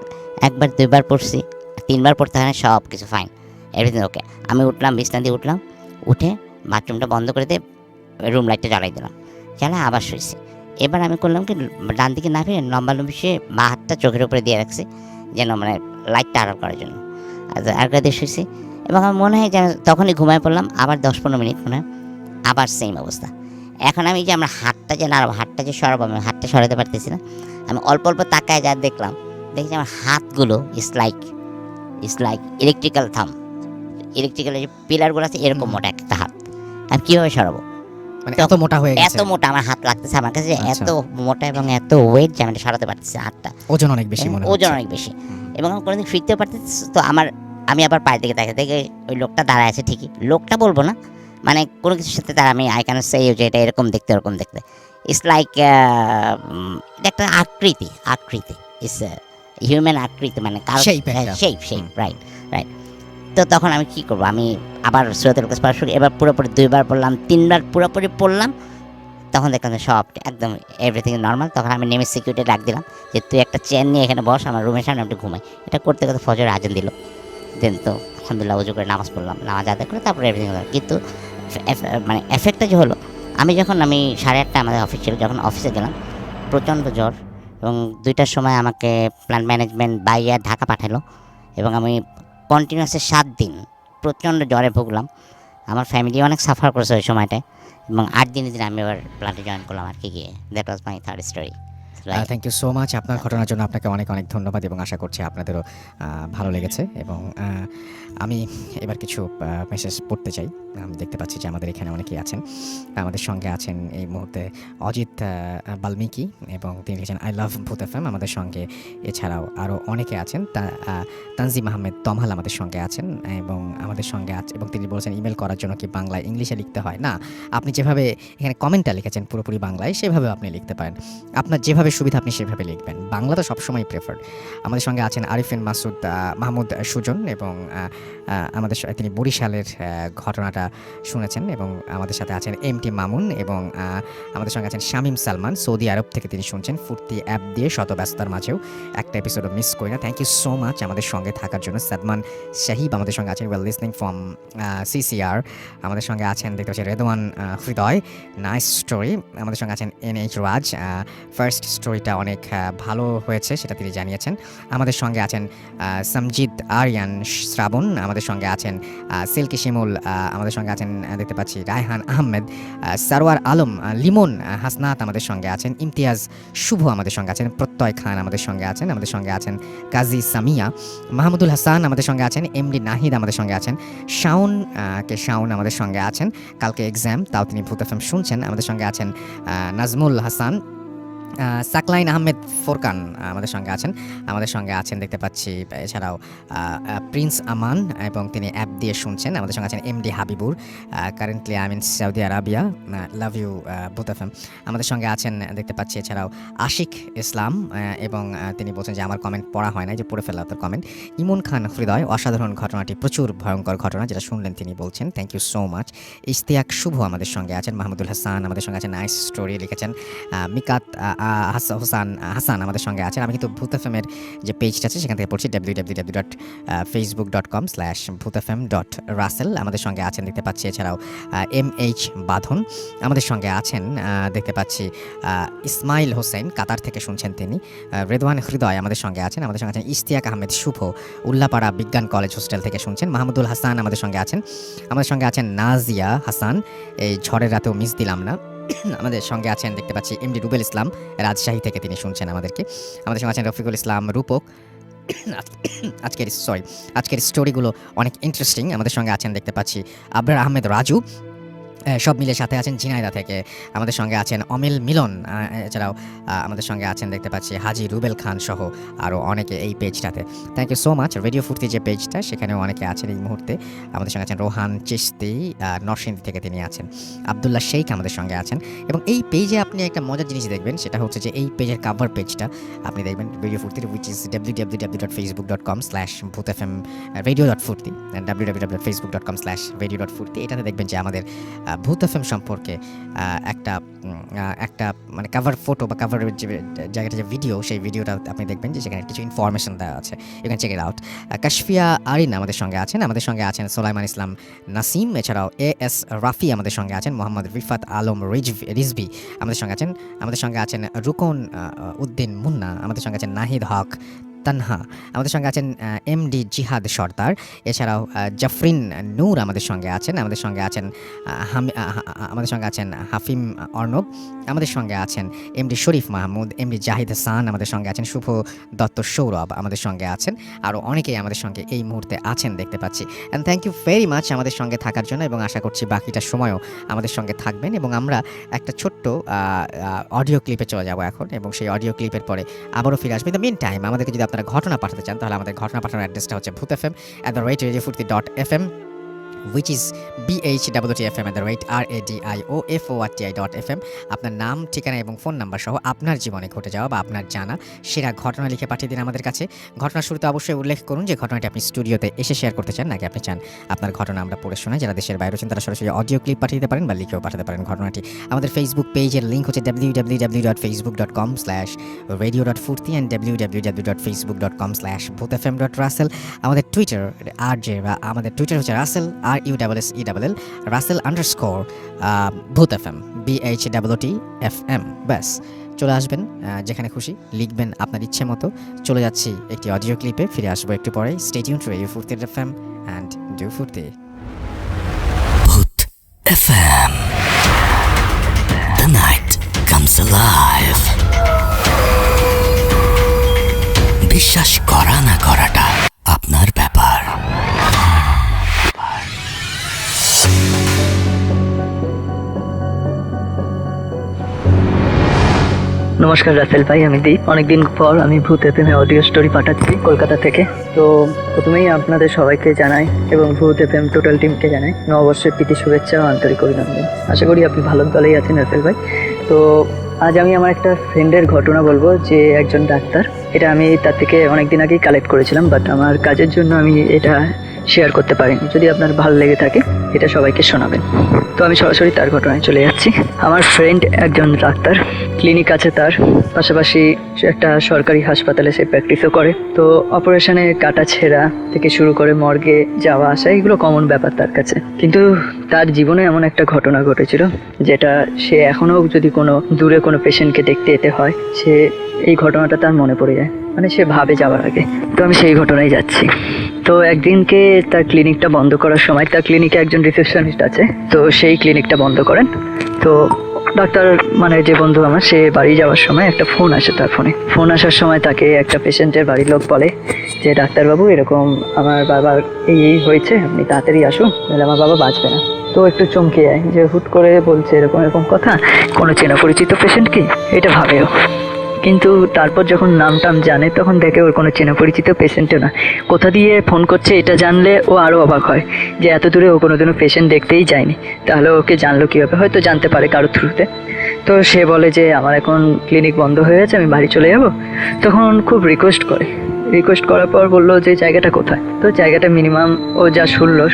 1বার 2বার পড়ছি, 3বার পড়তে হয় না, সব কিছু ফাইন, এভরিথিং ওকে। আমি উঠলাম, বিছনা দিয়ে উঠলাম, উঠে বাথরুমটা বন্ধ করে দিয়ে রুম লাইটটা জ্বালাই দিলাম, জ্বালাই আবার শুয়েছি। এবার আমি করলাম কি, ডান দিকে না ফিরে লম্বা শুয়ে বা হাতটা চোখের উপরে দিয়ে রাখছি, যেন মানে লাইটটা আড়াল করার জন্য, আর দিয়ে শুয়েছি। এবং আমার মনে হয় যে তখনই ঘুমায় পড়লাম। আবার 10-15 মিনিট মনে হয় আবার সেম অবস্থা। এখন আমি যে আমার হাতটা যে নাড়াবো, হাতটা যে সরাবো, আমি হাতটা সরাতে পারতেছি না। আমি অল্প তাকায় যা দেখলাম, দেখছি আমার হাতগুলো ইটস লাইক ইলেকট্রিক্যাল থাম, ইলেকট্রিক্যাল যে পিলারগুলো আছে এরকম মোটা একটা হাত। আমি কীভাবে সরাবো? মানে এত মোটা হয়ে গেছে, এত মোটা আমার হাত লাগতেছে, আমার কাছে আচ্ছা। এত মোটা এবং এত ওয়েট যে আমি এটা সরাতে পারতেছি না হাতটা, ওজন অনেক বেশি মনে ওজন হচ্ছে। অনেক বেশি, এবং আমি কোনোদিন ফিরতেও পারতেছি। তো আমি আবার পায়ের দিকে তাকিয়ে দেখে ওই লোকটা দাঁড়ায় আছে ঠিকই, লোকটা বলবো না, মানে কোনো কিছুর সাথে তার আমি আই ক্যান সে যে এটা এরকম দেখতে ওরকম দেখতে, ইটস লাইক একটা আকৃতি, ইটস হিউম্যান আকৃতি, মানে Shape একটা। Shape right right. তো তখন আমি কি করবো, আমি আবার সূরাতুল ইখলাস পড়া শুরু, এবার পুরোপুরি 2বার পড়লাম, 3বার পুরোপুরি পড়লাম, তখন দেখলাম যে সব একদম এভরিথিং নর্মাল। তখন আমি নেমে সিকিউরিটি ডাক দিলাম যে তুই একটা চেয়ার নিয়ে এখানে বস, আমার রুমের সামনে একটু ঘুমাই। এটা করতে করতে ফজর আজান দিল, দেন তো আলহামদুলিল্লাহ উজু করে নামাজ পড়লাম, নামাজ আদায় করে তারপরে এভরিথিং হলো। কিন্তু মানে এফেক্টটা যে হলো, আমি 8:30 আমাদের অফিস ছিল, যখন অফিসে গেলাম প্রচণ্ড জ্বর, এবং 2টার সময় আমাকে প্ল্যান ম্যানেজমেন্ট বাইরে ঢাকা পাঠালো, এবং আমি কন্টিনিউয়াসলি 7 দিন প্রচণ্ড জ্বরে ভুগলাম। আমার ফ্যামিলি অনেক সাফার করেছে ওই সময়টায়, এবং 8 দিনের দিন আমি এবার প্ল্যান্টে জয়েন করলাম আর কি গিয়ে। That was my third story. Thank you so much আপনার ঘটনার জন্য, আপনাকে অনেক অনেক ধন্যবাদ, এবং আশা করছি আপনাদেরও ভালো লেগেছে। এবং আমি এবার কিছু মেসেজ পড়তে চাই। আমি দেখতে পাচ্ছি যে আমাদের এখানে অনেকেই আছেন। আমাদের সঙ্গে আছেন এই মুহূর্তে অজিত বাল্মীকি, এবং তিনি লিখেছেন আই লাভ ভূত এফএম আমাদের সঙ্গে। এছাড়াও আরও অনেকে আছেন, তানজিম আহমেদ তমহাল আমাদের সঙ্গে আছেন, এবং আমাদের সঙ্গে আছে, এবং তিনি বলেছেন ইমেল করার জন্য কি বাংলায় ইংলিশে লিখতে হয়? না, আপনি যেভাবে এখানে কমেন্টটা লিখেছেন পুরোপুরি বাংলায়, সেভাবেও আপনি লিখতে পারেন। আপনার যেভাবে সুবিধা আপনি সেভাবে লিখবেন, বাংলা তো সবসময় প্রেফার্ড। আমাদের সঙ্গে আছেন আরিফিন মাহমুদ সুজন, এবং আমাদের তিনি বরিশালের ঘটনাটা শুনেছেন, এবং আমাদের সাথে আছেন এমটি মামুন, এবং আমাদের সঙ্গে আছেন শামীম সালমান, সৌদি আরব থেকে তিনি শুনছেন ফুর্তি অ্যাপ দিয়ে, শত ব্যস্ততার মাঝেও একটা এপিসোডও মিস করি না। থ্যাংক ইউ সো মাচ আমাদের সঙ্গে থাকার জন্য। সাদমান শাহিব আমাদের সঙ্গে আছেন, ওয়েল লিসনিং ফ্রম সিসিআর। আমাদের সঙ্গে আছেন দেখতে পাচ্ছি রেদওয়ান হৃদয়, নাইস স্টোরি। আমাদের সঙ্গে আছেন NH রাজ, ফার্স্ট স্টোরিটা অনেক ভালো হয়েছে সেটা তিনি জানিয়েছেন। আমাদের সঙ্গে আছেন সামজিদ আরিয়ান শ্রাবণ, আমাদের সঙ্গে আছেন সিল্কি শিমুল, আমাদের সঙ্গে আছেন দেখতে পাচ্ছি রায়হান আহমেদ, সারোয়ার আলম, লিমন হাসনাত আমাদের সঙ্গে আছেন, ইমতিয়াজ শুভ আমাদের সঙ্গে আছেন, প্রত্যয় খান আমাদের সঙ্গে আছেন, আমাদের সঙ্গে আছেন কাজী সামিয়া, মাহমুদুল হাসান আমাদের সঙ্গে আছেন, এমডি নাহিদ আমাদের সঙ্গে আছেন, শাওন আমাদের সঙ্গে আছেন, কালকে এক্সাম তাও তিনি ভূত এফএম শুনছেন। আমাদের সঙ্গে আছেন নাজমুল হাসান, সাকলাইন আহমেদ ফোরকান আমাদের সঙ্গে আছেন, আমাদের সঙ্গে আছেন দেখতে পাচ্ছি এছাড়াও প্রিন্স আমান, এবং তিনি অ্যাপ দিয়ে শুনছেন। আমাদের সঙ্গে আছেন MD Habibur, currently I mean Saudi Arabia, love you Bhoot FM. আমাদের সঙ্গে আছেন দেখতে পাচ্ছি এছাড়াও আশিক ইসলাম, এবং তিনি বলছেন যে আমার কমেন্ট পড়া হয় না, যে পড়ে ফেলা তার কমেন্ট। ইমন খান হৃদয়, অসাধারণ ঘটনাটি প্রচুর ভয়ঙ্কর ঘটনা যেটা শুনলেন তিনি বলছেন, thank you so much. Ishtiaq Shuvo আমাদের সঙ্গে আছেন, মাহমুদুল হাসান আমাদের সঙ্গে আছেন, নাইস স্টোরি লিখেছেন। মিকাত হাসান আমাদের সঙ্গে আছেন। আমি কিন্তু ভূত এফএমের যে পেজটা আছে সেখান থেকে পড়ছি, www.facebook.com/bhutfm.russell। আমাদের সঙ্গে আছেন দেখতে পাচ্ছি এছাড়াও MH বাঁধন, আমাদের সঙ্গে আছেন দেখতে পাচ্ছি ইসমাইল হোসেন, কাতার থেকে শুনছেন তিনি। রেদওয়ান হৃদয় আমাদের সঙ্গে আছেন, আমাদের সঙ্গে আছেন ইশতিয়াক আহমেদ শুভ, উল্লাপাড়া বিজ্ঞান কলেজ হোস্টেল থেকে শুনছেন। মাহমুদুল হাসান আমাদের সঙ্গে আছেন, আমাদের সঙ্গে আছেন নাজিয়া হাসান, এই ঝড়ের রাতেও মিস দিলাম না। আমাদের সঙ্গে আছেন দেখতে পাচ্ছি এমডি রুবেল ইসলাম, রাজশাহী থেকে তিনি শুনছেন আমাদেরকে। আমাদের সঙ্গে আছেন রফিকুল ইসলাম রূপক। আজকের স্টোরিগুলো অনেক ইন্টারেস্টিং। আমাদের সঙ্গে আছেন দেখতে পাচ্ছি আবরার আহমেদ রাজু, সব মিলে সাথে আছেন ঝিনাইদা থেকে। আমাদের সঙ্গে আছেন অমিল মিলন, এছাড়াও আমাদের সঙ্গে আছেন দেখতে পাচ্ছি হাজি রুবেল খান সহ আরও অনেকে এই পেজটাতে। Thank you so much. Radio Foorti যে পেজটা সেখানেও অনেকে আছেন এই মুহূর্তে। আমাদের সঙ্গে আছেন রোহান চিশতি, নরসিংদী থেকে তিনি আছেন। আবদুল্লাহ শেখ আমাদের সঙ্গে আছেন। এবং এই পেজে আপনি একটা মজার জিনিস দেখবেন, সেটা হচ্ছে যে এই পেজের কাভার পেজটা আপনি দেখবেন radio ফুর্তির, which is www.facebook.com/bhutfmradio.furti, www.facebook.com/radio.furti। এটাতে দেখবেন যে আমাদের ভূত এফএম সম্পর্কে একটা মানে কাভার ফটো বা কাভারের যে জায়গাটা, যে ভিডিও, সেই ভিডিওটা আপনি দেখবেন যে সেখানে কিছু ইনফরমেশন দেওয়া আছে, you can check it out. Kashfia Arin আমাদের সঙ্গে আছেন, আমাদের সঙ্গে আছেন সোলাইমান ইসলাম নাসিম, এছাড়াও AS রাফি আমাদের সঙ্গে আছেন, মোহাম্মদ রিফাত আলম রিজভি আমাদের সঙ্গে আছেন, আমাদের সঙ্গে আছেন রুকন উদ্দিন মুন্না, আমাদের সঙ্গে আছেন নাহিদ হক তানহা, আমাদের সঙ্গে আছেন এমডি জিহাদ সর্দার, এছাড়াও জাফরিন নূর আমাদের সঙ্গে আছেন, আমাদের সঙ্গে আছেন আমাদের সঙ্গে আছেন হাফিম অর্ণব, আমাদের সঙ্গে আছেন এমডি শরীফ মাহমুদ, এমডি জাহিদ হাসান আমাদের সঙ্গে আছেন, শুভ দত্ত সৌরভ আমাদের সঙ্গে আছেন, আরও অনেকেই আমাদের সঙ্গে এই মুহূর্তে আছেন দেখতে পাচ্ছি। And thank you very much আমাদের সঙ্গে থাকার জন্য, এবং আশা করছি বাকিটা সময়ও আমাদের সঙ্গে থাকবেন। এবং আমরা একটা ছোট্ট অডিও ক্লিপে চলে যাব এখন, এবং সেই অডিও ক্লিপের পরে আবারও ফিরে আসবেন। দ্য মিন টাইম আমাদেরকে যদি আপনারা ঘটনা পাঠাতে চান, তাহলে আমাদের ঘটনা পাঠানোর অ্যাড্রেসটা হচ্ছে bhutfm@radiofurti.fm, which is bhwtfm@radioforti.fm। আপনার নাম, ঠিকানা এবং ফোন নাম্বার সহ আপনার জীবনে ঘটে যাওয়া বা আপনার জানা সেরা ঘটনা লিখে পাঠিয়ে দিন আমাদের কাছে। ঘটনার শুরুতে অবশ্যই উল্লেখ করুন যে ঘটনাটি আপনি স্টুডিওতে এসে শেয়ার করতে চান, নাকি আপনি চান আপনার ঘটনা আমরা পড়ে শোনাই। যারা দেশের বাইরে আছেন তারা সরাসরি অডিও ক্লিপ পাঠিয়ে দিতে পারেন বা লিখেও পাঠাতে পারেন ঘটনাটি। আমাদের ফেসবুক পেজের লিঙ্ক হচ্ছে www.facebook.com/radio.furti and www.facebook.com/bhutfm.russell। আমাদের টুইটার বা আমাদের টুইটার হচ্ছে Rasel RUSSELL Russell_Bhuth FM BHWTFM। ব্যাস চলে আসবেন যেখানে খুশি, লিখবেন আপনার ইচ্ছে মতো। চলে যাচ্ছি একটি অডিও ক্লিপে, ফিরে আসবো একটু পরে। স্টে টিউনড টু রেডিও ফুর্তি FM and do ফুর্তি। Bhuth FM. The night comes alive. বিশ্বাস করা না করাটা আপনার ব্যাপার। নমস্কার রাসেল ভাই, আমি দীপ। অনেকদিন পর আমি ভূত এফএমে অডিও স্টোরি পাঠাচ্ছি কলকাতা থেকে। তো প্রথমেই আপনাদের সবাইকে জানাই এবং ভূত এফএম টোটাল টিমকে জানাই নববর্ষের প্রীতি শুভেচ্ছা ও আন্তরিক অভিনন্দন। আশা করি আপনি ভালো দলেই আছেন রাসেল ভাই। তো আজ আমি আমার একটা ফ্রেন্ডের ঘটনা বলবো, যে একজন ডাক্তার। এটা আমি তার থেকে অনেকদিন আগেই কালেক্ট করেছিলাম, বাট আমার কাজের জন্য আমি এটা শেয়ার করতে পারিনি। যদি আপনার ভালো লেগে থাকে এটা সবাইকে শোনাবেন। তো আমি সরাসরি তার ঘটনায় চলে যাচ্ছি। আমার ফ্রেন্ড একজন ডাক্তার, ক্লিনিক আছে তার, পাশাপাশি একটা সরকারি হাসপাতালে সে প্র্যাকটিসও করে। তো অপারেশনে কাটা ছেঁড়া থেকে শুরু করে মর্গে যাওয়া আসা এগুলো কমন ব্যাপার তার কাছে। কিন্তু তার জীবনে এমন একটা ঘটনা ঘটেছিল যেটা সে এখনও যদি কোনো দূরে কোনো পেশেন্টকে দেখতে যেতে হয়, সে এই ঘটনাটা তার মনে পড়ে যায়, মানে সে ভাবে যাওয়ার আগে। তো আমি সেই ঘটনায় যাচ্ছি। তো একদিনকে তার ক্লিনিকটা বন্ধ করার সময়, তার ক্লিনিকে একজন রিসেপশনিস্ট আছে, তো সেই ক্লিনিকটা বন্ধ করেন। তো ডাক্তার মানে যে বন্ধু আমার, সে বাড়ি যাওয়ার সময় একটা ফোন আসে তার ফোন আসার সময় তাকে একটা পেশেন্টের বাড়ির লোক বলে যে ডাক্তারবাবু এরকম আমার বাবার এই হয়েছে, আপনি তাড়াতাড়ি আসুন, নাহলে আমার বাবা বাঁচবে না। তো একটু চমকে যায় যে হুট করে বলছে এরকম এরকম কথা, কোনো চেনা পরিচিত পেশেন্ট কি, এটা ভাবেও। কিন্তু তারপর যখন নাম টাম জানে তখন দেখে ওর কোনো চেনা পরিচিত পেশেন্টও না। কোথা দিয়ে ফোন করছে এটা জানলে ও আরও অবাক হয় যে এত দূরে ও কোনোদিনও পেশেন্ট দেখতেই যায়নি, তাহলে ওকে জানলো কীভাবে? হয়তো জানতে পারে কারোর থ্রুতে। তো সে বলে যে আমার এখন ক্লিনিক বন্ধ হয়ে গেছে, আমি বাড়ি চলে যাব। তখন খুব রিকোয়েস্ট করার পর বললো যে জায়গাটা কোথায়। তো জায়গাটা মিনিমাম ও যা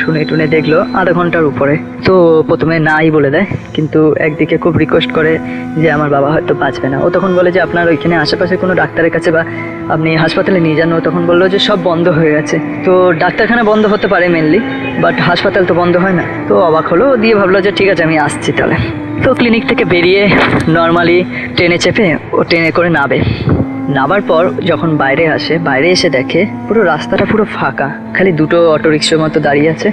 শুনে টুনে দেখলো আধা ঘন্টার উপরে। তো প্রথমে নাই বলে দেয়, কিন্তু একদিকে খুব রিকোয়েস্ট করে যে আমার বাবা হয়তো বাঁচবে না। ও তখন বলে যে আপনার ওইখানে আশেপাশে কোনো ডাক্তারের কাছে বা আপনি হাসপাতালে নিয়ে যান। ও তখন বললো যে সব বন্ধ হয়ে গেছে। তো ডাক্তারখানা বন্ধ হতে পারে মেনলি, বাট হাসপাতাল তো বন্ধ হয় না। তো অবাক হলো, দিয়ে ভাবলো যে ঠিক আছে আমি আসছি তাহলে। তো ক্লিনিক থেকে বেরিয়ে নর্মালি ট্রেনে চেপে ও ট্রেনে করে নামার পর যখন বাইরে এসে দেখে পুরো রাস্তাটা পুরো ফাঁকা, খালি দুটো অটোরিক্সার মতো দাঁড়িয়ে আছে।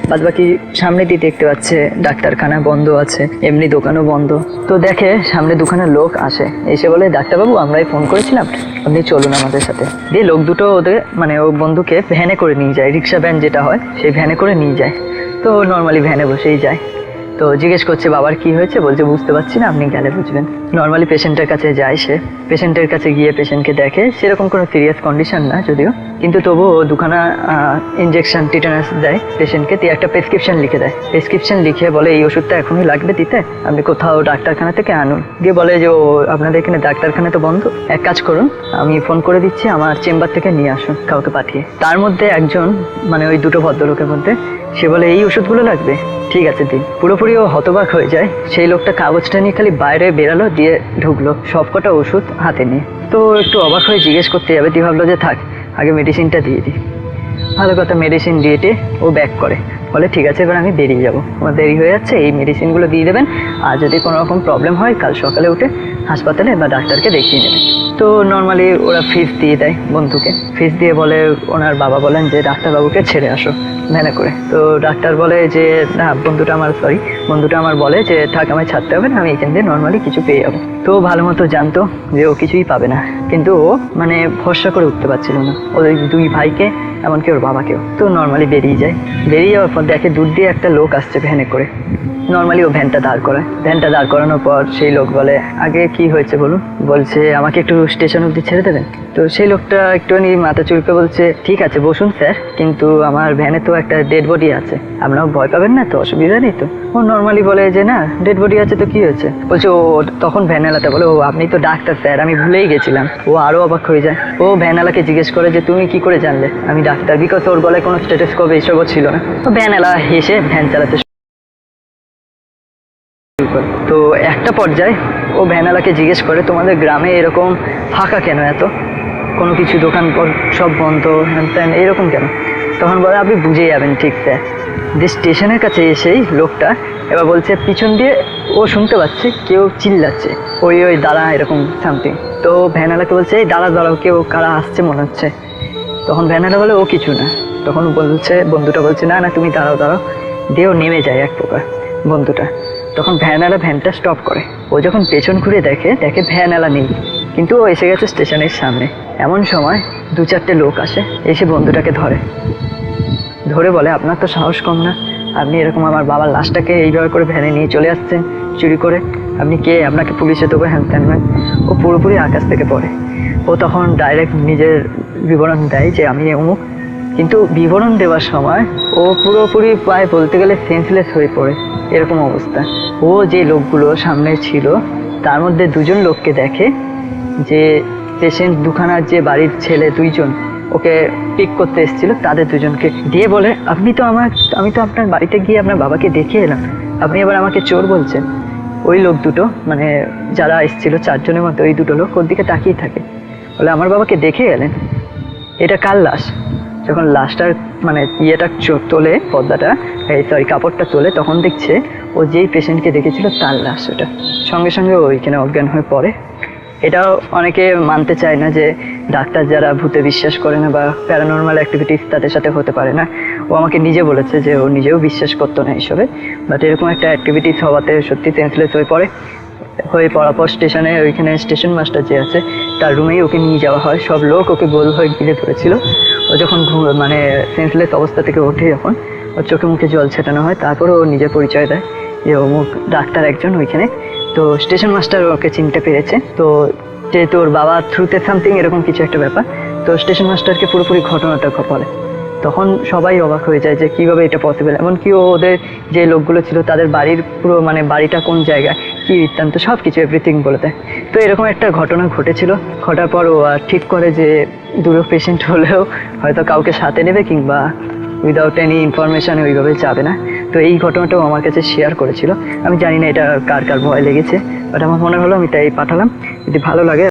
বাদবাকি সামনে দিয়ে দেখতে পাচ্ছে ডাক্তারখানা বন্ধ আছে, এমনি দোকানও বন্ধ। তো দেখে সামনে দুখানা লোক আসে, এসে বলে ডাক্তারবাবু আমরাই ফোন করেছিলাম, আপনি চলুন আমাদের সাথে। দিয়ে লোক দুটো ওদের মানে ও বন্ধুকে ভ্যানে করে নিয়ে যায়, রিক্সা ভ্যান যেটা হয় সেই ভ্যানে করে নিয়ে যায়। তো নর্মালি ভ্যানে বসেই যায়। তো জিজ্ঞেস করছে বাবার কি হয়েছে, বলছে বুঝতে পারছি না, আপনি গেলে বুঝবেন। নর্মালি পেশেন্টের কাছে যায়, সে পেশেন্টের কাছে গিয়ে পেশেন্টকে দেখে, সেরকম কোনো সিরিয়াস কন্ডিশন না যদিও, কিন্তু তবুও দুখানা ইঞ্জেকশন টিটানাস দেয় পেশেন্টকে, দিয়ে একটা প্রেসক্রিপশন লিখে দেয়। প্রেসক্রিপশন লিখে বলে এই ওষুধটা এখনই লাগবে দিতে, আপনি কোথাও ডাক্তারখানা থেকে আনুন। দিয়ে বলে যে ও আপনাদের এখানে ডাক্তারখানা তো বন্ধ, এক কাজ করুন আমি ফোন করে দিচ্ছি, আমার চেম্বার থেকে নিয়ে আসুন কাউকে পাঠিয়ে। তার মধ্যে একজন মানে ওই দুটো ভদ্রলোকের মধ্যে সে বলে এই ওষুধগুলো লাগবে, ঠিক আছে দিন। পুরোপুরি ও হতবাক হয়ে যায়। সেই লোকটা কাগজটা নিয়ে খালি বাইরে বেরালো, দিয়ে ঢুকলো সবকটা ওষুধ হাতে নিয়ে। তো একটু অবাক হয়ে জিজ্ঞেস করতে যাবে, দিয়ে ভাবলো যে থাক আগে মেডিসিনটা দিয়ে দিই। ভালো কথা, মেডিসিন দিয়ে ও ব্যাক করে। বলে ঠিক আছে এবার আমি বেরিয়ে যাবো, আমার দেরি হয়ে যাচ্ছে, এই মেডিসিনগুলো দিয়ে দেবেন, আর যদি কোনো রকম প্রবলেম হয় কাল সকালে উঠে হাসপাতালে বা ডাক্তারকে দেখিয়ে নেবেন। তো নর্মালি ওরা ফিস দিয়ে দেয় বন্ধুকে, ফিস দিয়ে বলে ওনার বাবা বলেন যে ডাক্তারবাবুকে ছেড়ে আসো ভ্যানে করে। তো ডাক্তার বলে যে না, বন্ধুটা আমার বলে যে থাক, আমায় ছাড়তে হবে না, আমি এখান থেকে নর্মালি কিছু পেয়ে যাবো। তো ও ভালো মতো জানতো যে ও কিছুই পাবে না, কিন্তু ও মানে ভরসা করে উঠতে পারছিল না ওই দুই ভাইকে, এমনকি ওর বাবাকেও। তো নর্মালি বেরিয়ে যাওয়ার পর দেখে দূর দিয়ে একটা লোক আসছে ভ্যানে করে। নর্মালি ও ভ্যানটা দাঁড় করানোর পর সেই লোক বলে আগে কি হয়েছে বলুন, বলছে আমাকে একটু স্টেশন অবধি ছেড়ে দেবেন। তো সেই লোকটা একটুখানি মাথা চুলকে বলছে ঠিক আছে বসুন স্যার, কিন্তু আমার ভ্যানে তো একটা ডেড বডি আছে, আপনারাও ভয় পাবেন না তো, অসুবিধা নেই তো। ও নর্মালি বলে যে না, ডেড বডি আছে তো কি হয়েছে। বলছে ও তখন ভ্যানওয়ালাটা বলে ও আপনি তো ডাক্তার স্যার, আমি ভুলেই গেছিলাম। ও আরও অবাক হয়ে যায়। ও ভ্যানওয়ালাকে জিজ্ঞেস করে যে তুমি কি করে জানলে আমি ডাক্তার, বিকজ ওর গলায় কোনো স্টেথোস্কোপ এইসবও ছিল না। তো ভ্যানওয়ালা হেসে ভ্যান চালাতে শুরু করে। তো একটা পর্যায়ে ও ভ্যানওয়ালাকে জিজ্ঞেস করে তোমাদের গ্রামে এরকম ফাঁকা কেন, এত কোনো কিছু দোকান সব বন্ধ হ্যান ত্যান এরকম কেন। তখন বলে আপনি বুঝে যাবেন ঠিক স্যার। যে স্টেশনের কাছে এসেই লোকটা এবার বলছে পিছন দিয়ে ও শুনতে পাচ্ছে কেউ চিল্লাচ্ছে, ওই দাঁড়া এরকম সামথিং। তো ভ্যানওয়ালাকে বলছে এই দাঁড়াও, কেউ কারা আসছে মনে হচ্ছে। তখন ভ্যানওয়ালা বলে ও কিছু না। তখন বন্ধুটা বলছে না তুমি দাঁড়াও দিয়ে ও নেমে যায় এক প্রকার বন্ধুটা। তখন ভ্যানওয়ালা ভ্যানটা স্টপ করে। ও যখন পেছন ঘুরে দেখে ভ্যানওয়ালা নেই, কিন্তু ও এসে গেছে স্টেশনের সামনে। এমন সময় 2-4টে লোক আসে, এসে বন্ধুটাকে ধরে বলে আপনার তো সাহস কম না, আপনি এরকম আমার বাবার লাশটাকে এইভাবে করে ভ্যানে নিয়ে চলে আসছেন চুরি করে, আপনি কে, আপনাকে পুলিশে দেবো হ্যান ত্যান। ও পুরোপুরি আকাশ থেকে পড়ে। ও তখন ডাইরেক্ট নিজের বিবরণ দেয় যে আমি অমুক, কিন্তু বিবরণ দেওয়ার সময় ও পুরোপুরি প্রায় বলতে গেলে সেন্সলেস হয়ে পড়ে, এরকম অবস্থা। ও যে লোকগুলো সামনে ছিল তার মধ্যে 2জন লোককে দেখে, যে পেশেন্ট দুখানার যে বাড়ির ছেলে 2জন ওকে পিক করতে এসেছিল, তাদের 2জনকে দিয়ে বলে আমি তো আপনার বাড়িতে গিয়ে আপনার বাবাকে দেখে এলাম, আপনি এবার আমাকে চোর বলছেন। ওই লোক দুটো মানে যারা এসেছিল 4জনের মধ্যে ওই 2টো লোক ওর দিকে তাকিয়ে থাকে, বলে আমার বাবাকে দেখে এলেন, এটা কার লাশ। যখন লাশটার মানে তোলে, কাপড়টা তোলে, তখন দেখছে ও যেই পেশেন্টকে দেখেছিল তার লাশ ওটা। সঙ্গে সঙ্গে ওইখানে অজ্ঞান হয়ে পড়ে। এটাও অনেকে মানতে চায় না যে ডাক্তার যারা ভূতে বিশ্বাস করে না বা প্যারানর্মাল অ্যাক্টিভিটিস তাদের সাথে হতে পারে না। ও আমাকে নিজে বলেছে যে ও নিজেও বিশ্বাস করতো না এইসবে, বাট এরকম একটা অ্যাক্টিভিটিস হওয়াতে সত্যি সেন্সলেস হয়ে পড়ার পর স্টেশনে ওইখানে স্টেশন মাস্টার যে আছে তার রুমেই ওকে নিয়ে যাওয়া হয়। সব লোক ওকে গোল হয়ে ঘিরে ধরেছিল। ও যখন মানে সেন্সলেস অবস্থা থেকে ওঠে, যখন ওর চোখে মুখে জল ছেটানো হয়, তারপরে ও নিজের পরিচয় দেয় যে অমুক ডাক্তার একজন ওইখানে। তো স্টেশন মাস্টার ওকে চিনতে পেরেছে, তো যেহেতু ওর বাবা থ্রুতে সামথিং এরকম কিছু একটা ব্যাপার, তো স্টেশন মাস্টারকে পুরোপুরি ঘটনাটা বলে। তখন সবাই অবাক হয়ে যায় যে কীভাবে এটা পসিবল। এমনকি ওদের যে লোকগুলো ছিল তাদের বাড়ির পুরো মানে বাড়িটা কোন জায়গায়, কী বৃত্তান্ত সব কিছু এভরিথিং বলে দেয়। তো এরকম একটা ঘটনা ঘটার পর ও ঠিক করে যে দুটো পেশেন্ট হলেও হয়তো কাউকে সাথে নেবে, কিংবা উইদাউট এনি ইনফরমেশান ওইভাবে যাবে না। তো এই ঘটনাটাও আমার কাছে শেয়ার করেছিল। আমি জানি না এটা কার ভয় লেগেছে, বাট আমার মনে হলো আমি তাই পাঠালাম। যদি ভালো লাগে